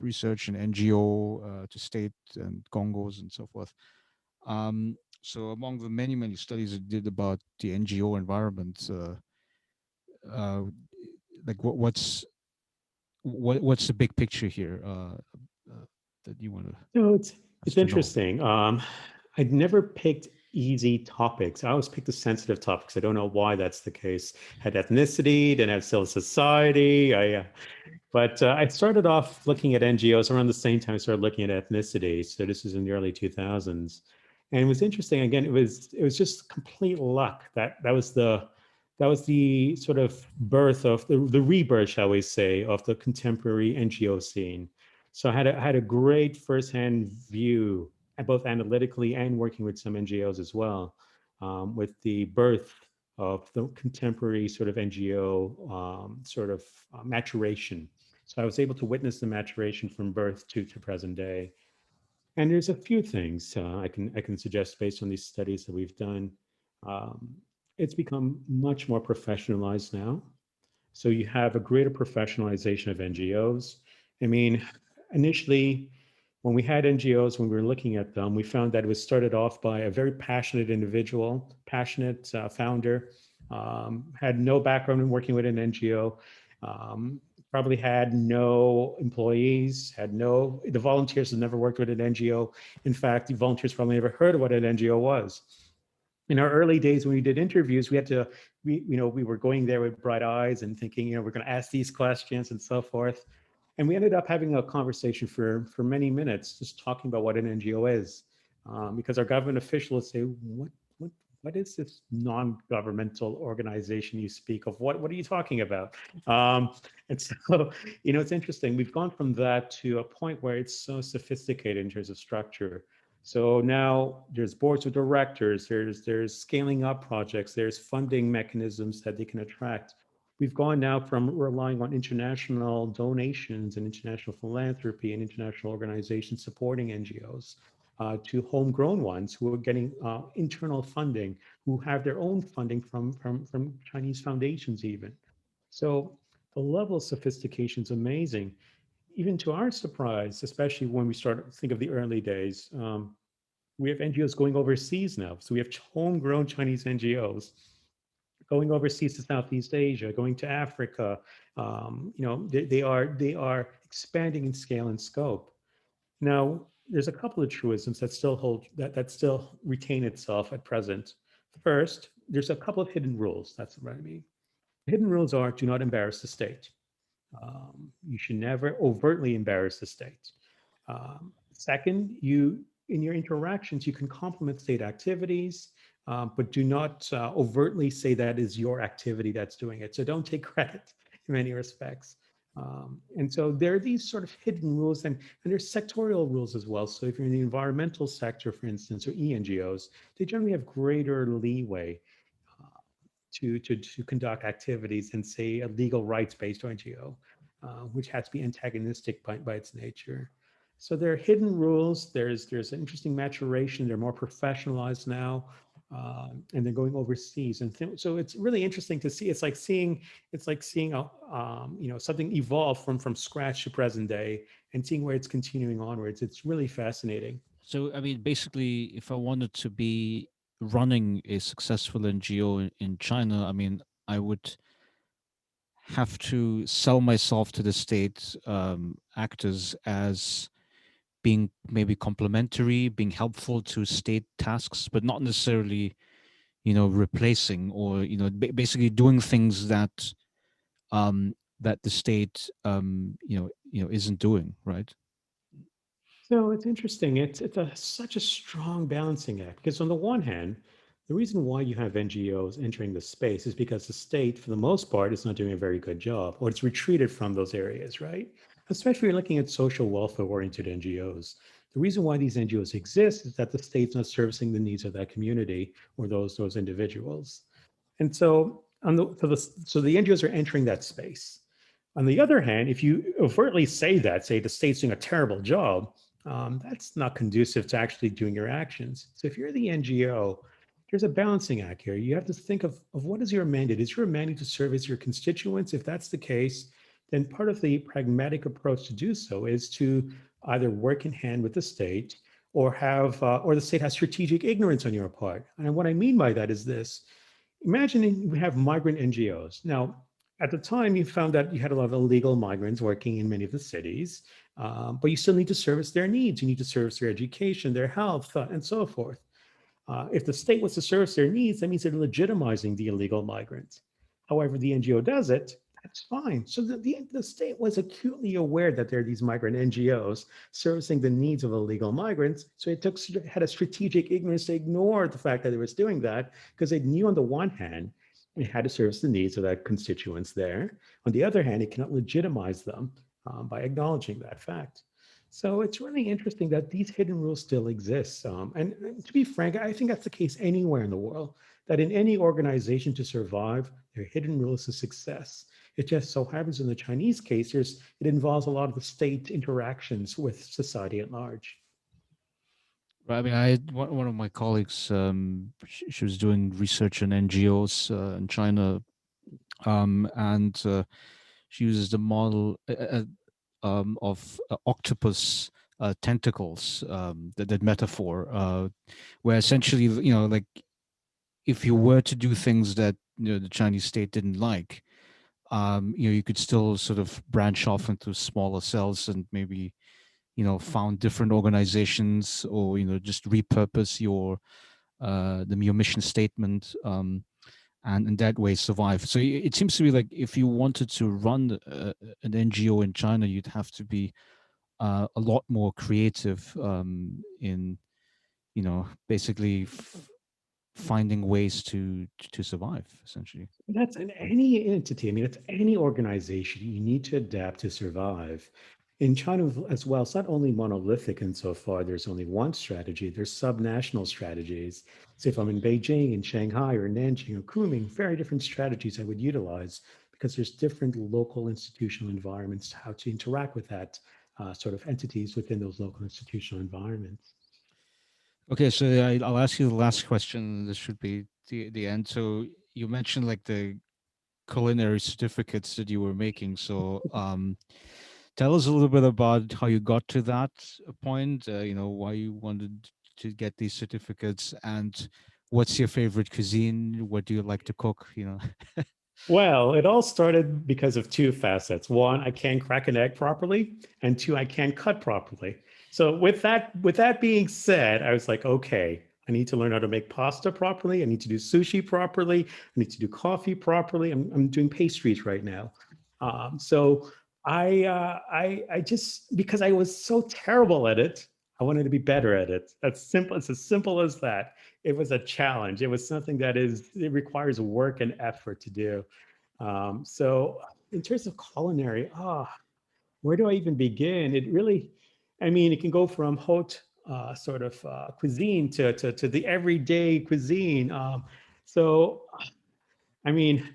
research and NGO to state and Congos and so forth. So among the many studies it did about the NGO environment, uh, like what's the big picture here that you want No, it's us to know? interesting. I'd never picked easy topics. I always pick the sensitive topics. I don't know why that's the case. Had ethnicity, then had civil society. But I started off looking at NGOs around the same time I started looking at ethnicity. So this was in the early 2000s. And it was interesting. Again, it was just complete luck that was the sort of birth of the rebirth, shall we say, of the contemporary NGO scene. So I had a great firsthand view, both analytically and working with some NGOs as well, with the birth of the contemporary sort of NGO sort of maturation. So I was able to witness the maturation from birth to present day. And there's a few things I can suggest based on these studies that we've done. Um, it's become much more professionalized now. So you have a greater professionalization of NGOs. I mean, initially, when we had NGOs, when we were looking at them, we found that it was started off by a very passionate individual, passionate founder, had no background in working with an NGO, um, probably had no employees, the volunteers had never worked with an NGO. In fact, the volunteers probably never heard of what an NGO was. In our early days when we did interviews, we were going there with bright eyes and thinking, we're going to ask these questions and so forth. And we ended up having a conversation for many minutes, just talking about what an NGO is, because our government officials say, what what is this non-governmental organization you speak of? What are you talking about? And so, it's interesting. We've gone from that to a point where it's so sophisticated in terms of structure. So now there's boards of directors, there's scaling up projects, there's funding mechanisms that they can attract. We've gone now from relying on international donations and international philanthropy and international organizations supporting NGOs to homegrown ones who are getting internal funding, who have their own funding from Chinese foundations even. So the level of sophistication is amazing. Even to our surprise, especially when we start to think of the early days, we have NGOs going overseas now. So we have homegrown Chinese NGOs going overseas to Southeast Asia, going to Africa. They are expanding in scale and scope. Now, there's a couple of truisms that still hold that still retain itself at present. First, there's a couple of hidden rules. That's what I mean. Hidden rules are: do not embarrass the state. You should never overtly embarrass the state. Second, you in your interactions, you can complement state activities, but do not overtly say that is your activity that's doing it. So don't take credit in many respects. And so there are these sort of hidden rules, and there's sectorial rules as well. So if you're in the environmental sector, for instance, or ENGOs, they generally have greater leeway to conduct activities and say a legal rights-based NGO, which has to be antagonistic by its nature. So there are hidden rules. There's an interesting maturation. They're more professionalized now, and they're going overseas. And so it's really interesting to see. It's like seeing something evolve from scratch to present day, and seeing where it's continuing onwards. It's really fascinating. So, I mean, basically, if I wanted to be running a successful NGO in China, I mean, I would have to sell myself to the state actors as being maybe complementary, being helpful to state tasks, but not necessarily, replacing or, basically doing things that the state, isn't doing, right? So it's interesting. It's such a strong balancing act because on the one hand, the reason why you have NGOs entering the space is because the state, for the most part, is not doing a very good job, or it's retreated from those areas, right? Especially when you're looking at social welfare-oriented NGOs. The reason why these NGOs exist is that the state's not servicing the needs of that community or those individuals. And so the NGOs are entering that space. On the other hand, if you overtly say the state's doing a terrible job, that's not conducive to actually doing your actions. So if you're the NGO, there's a balancing act here. You have to think of what is your mandate? Is your mandate to service your constituents? If that's the case, then part of the pragmatic approach to do so is to either work in hand with the state or the state has strategic ignorance on your part. And what I mean by that is this: imagine you have migrant NGOs. Now, at the time, you found that you had a lot of illegal migrants working in many of the cities, but you still need to service their needs. You need to service their education, their health, and so forth. If the state was to service their needs, that means they're legitimizing the illegal migrants. However, the NGO does it. That's fine. So the state was acutely aware that there are these migrant NGOs servicing the needs of illegal migrants. So it had a strategic ignorance to ignore the fact that it was doing that because it knew on the one hand, it had to service the needs of that constituents there. On the other hand, it cannot legitimize them by acknowledging that fact. So it's really interesting that these hidden rules still exist. And to be frank, I think that's the case anywhere in the world, that in any organization to survive, there are hidden rules to success. It just so happens in the Chinese case, it involves a lot of the state interactions with society at large. Right. I mean, I had one of my colleagues. She was doing research on NGOs in China, and she uses the model of octopus tentacles. That metaphor, where essentially, like if you were to do things that the Chinese state didn't like, you could still sort of branch off into smaller cells and maybe found different organizations, or just repurpose your mission statement, and in that way survive. So it seems to be like if you wanted to run an NGO in China, you'd have to be a lot more creative, in basically finding ways to survive, essentially. That's in any entity. I mean, it's any organization. You need to adapt to survive. In China as well, it's not only monolithic insofar there's only one strategy, there's subnational strategies. So if I'm in Beijing, in Shanghai, or Nanjing, or Kunming, very different strategies I would utilize because there's different local institutional environments, how to interact with that sort of entities within those local institutional environments. Okay, so I'll ask you the last question. This should be the end. So you mentioned like the culinary certificates that you were making. So tell us a little bit about how you got to that point. Why you wanted to get these certificates, and what's your favorite cuisine? What do you like to cook? Well, it all started because of two facets. One, I can't crack an egg properly, and two, I can't cut properly. So with that being said, I was like, okay, I need to learn how to make pasta properly. I need to do sushi properly. I need to do coffee properly. I'm doing pastries right now. So I just because I was so terrible at it, I wanted to be better at it. That's simple. It's as simple as that. It was a challenge. It was something it requires work and effort to do. So in terms of culinary, where do I even begin? It really, I mean, it can go from haute sort of cuisine to the everyday cuisine. So, I mean,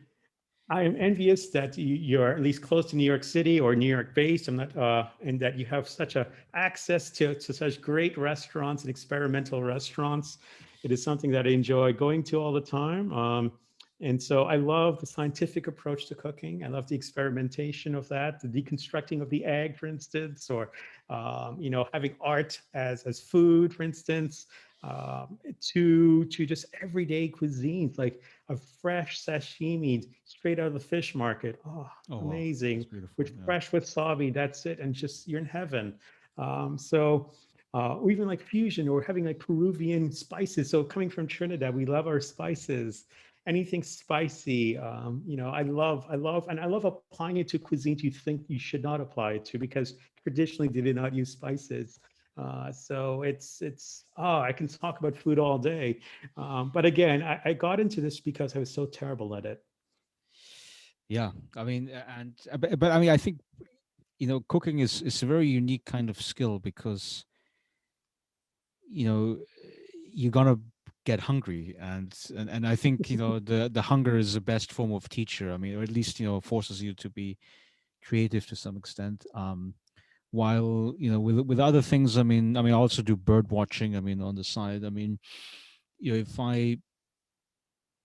I am envious that you're at least close to New York City or New York based. I'm not, and that you have such a access to such great restaurants and experimental restaurants. It is something that I enjoy going to all the time. And so I love the scientific approach to cooking. I love the experimentation of that, the deconstructing of the egg, for instance, or having art as food, for instance, to just everyday cuisines like a fresh sashimi straight out of the fish market. Oh, Oh wow, that's amazing. beautiful. With Yeah. fresh wasabi, that's it. And just you're in heaven. Or even like fusion or having like Peruvian spices. So coming from Trinidad, we love our spices. Anything spicy, and I love applying it to cuisines you think you should not apply it to because traditionally they did not use spices. So I can talk about food all day. But again, I got into this because I was so terrible at it. Yeah, I mean, but I mean, I think cooking is a very unique kind of skill because you're gonna get hungry, and I think the hunger is the best form of teacher. I mean, or at least forces you to be creative to some extent. While with other things, I also do bird watching. I mean, on the side. I mean, if I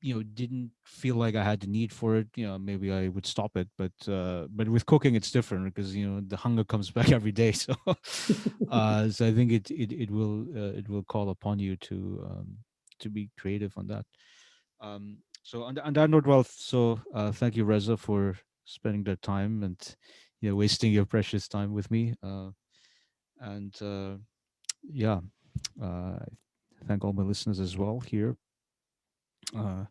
didn't feel like I had the need for it, maybe I would stop it. But with cooking it's different because the hunger comes back every day. So so I think it will call upon you to be creative on that. So on that note, well, so thank you, Reza, for spending that time and wasting your precious time with me. And yeah, I thank all my listeners as well here. uh,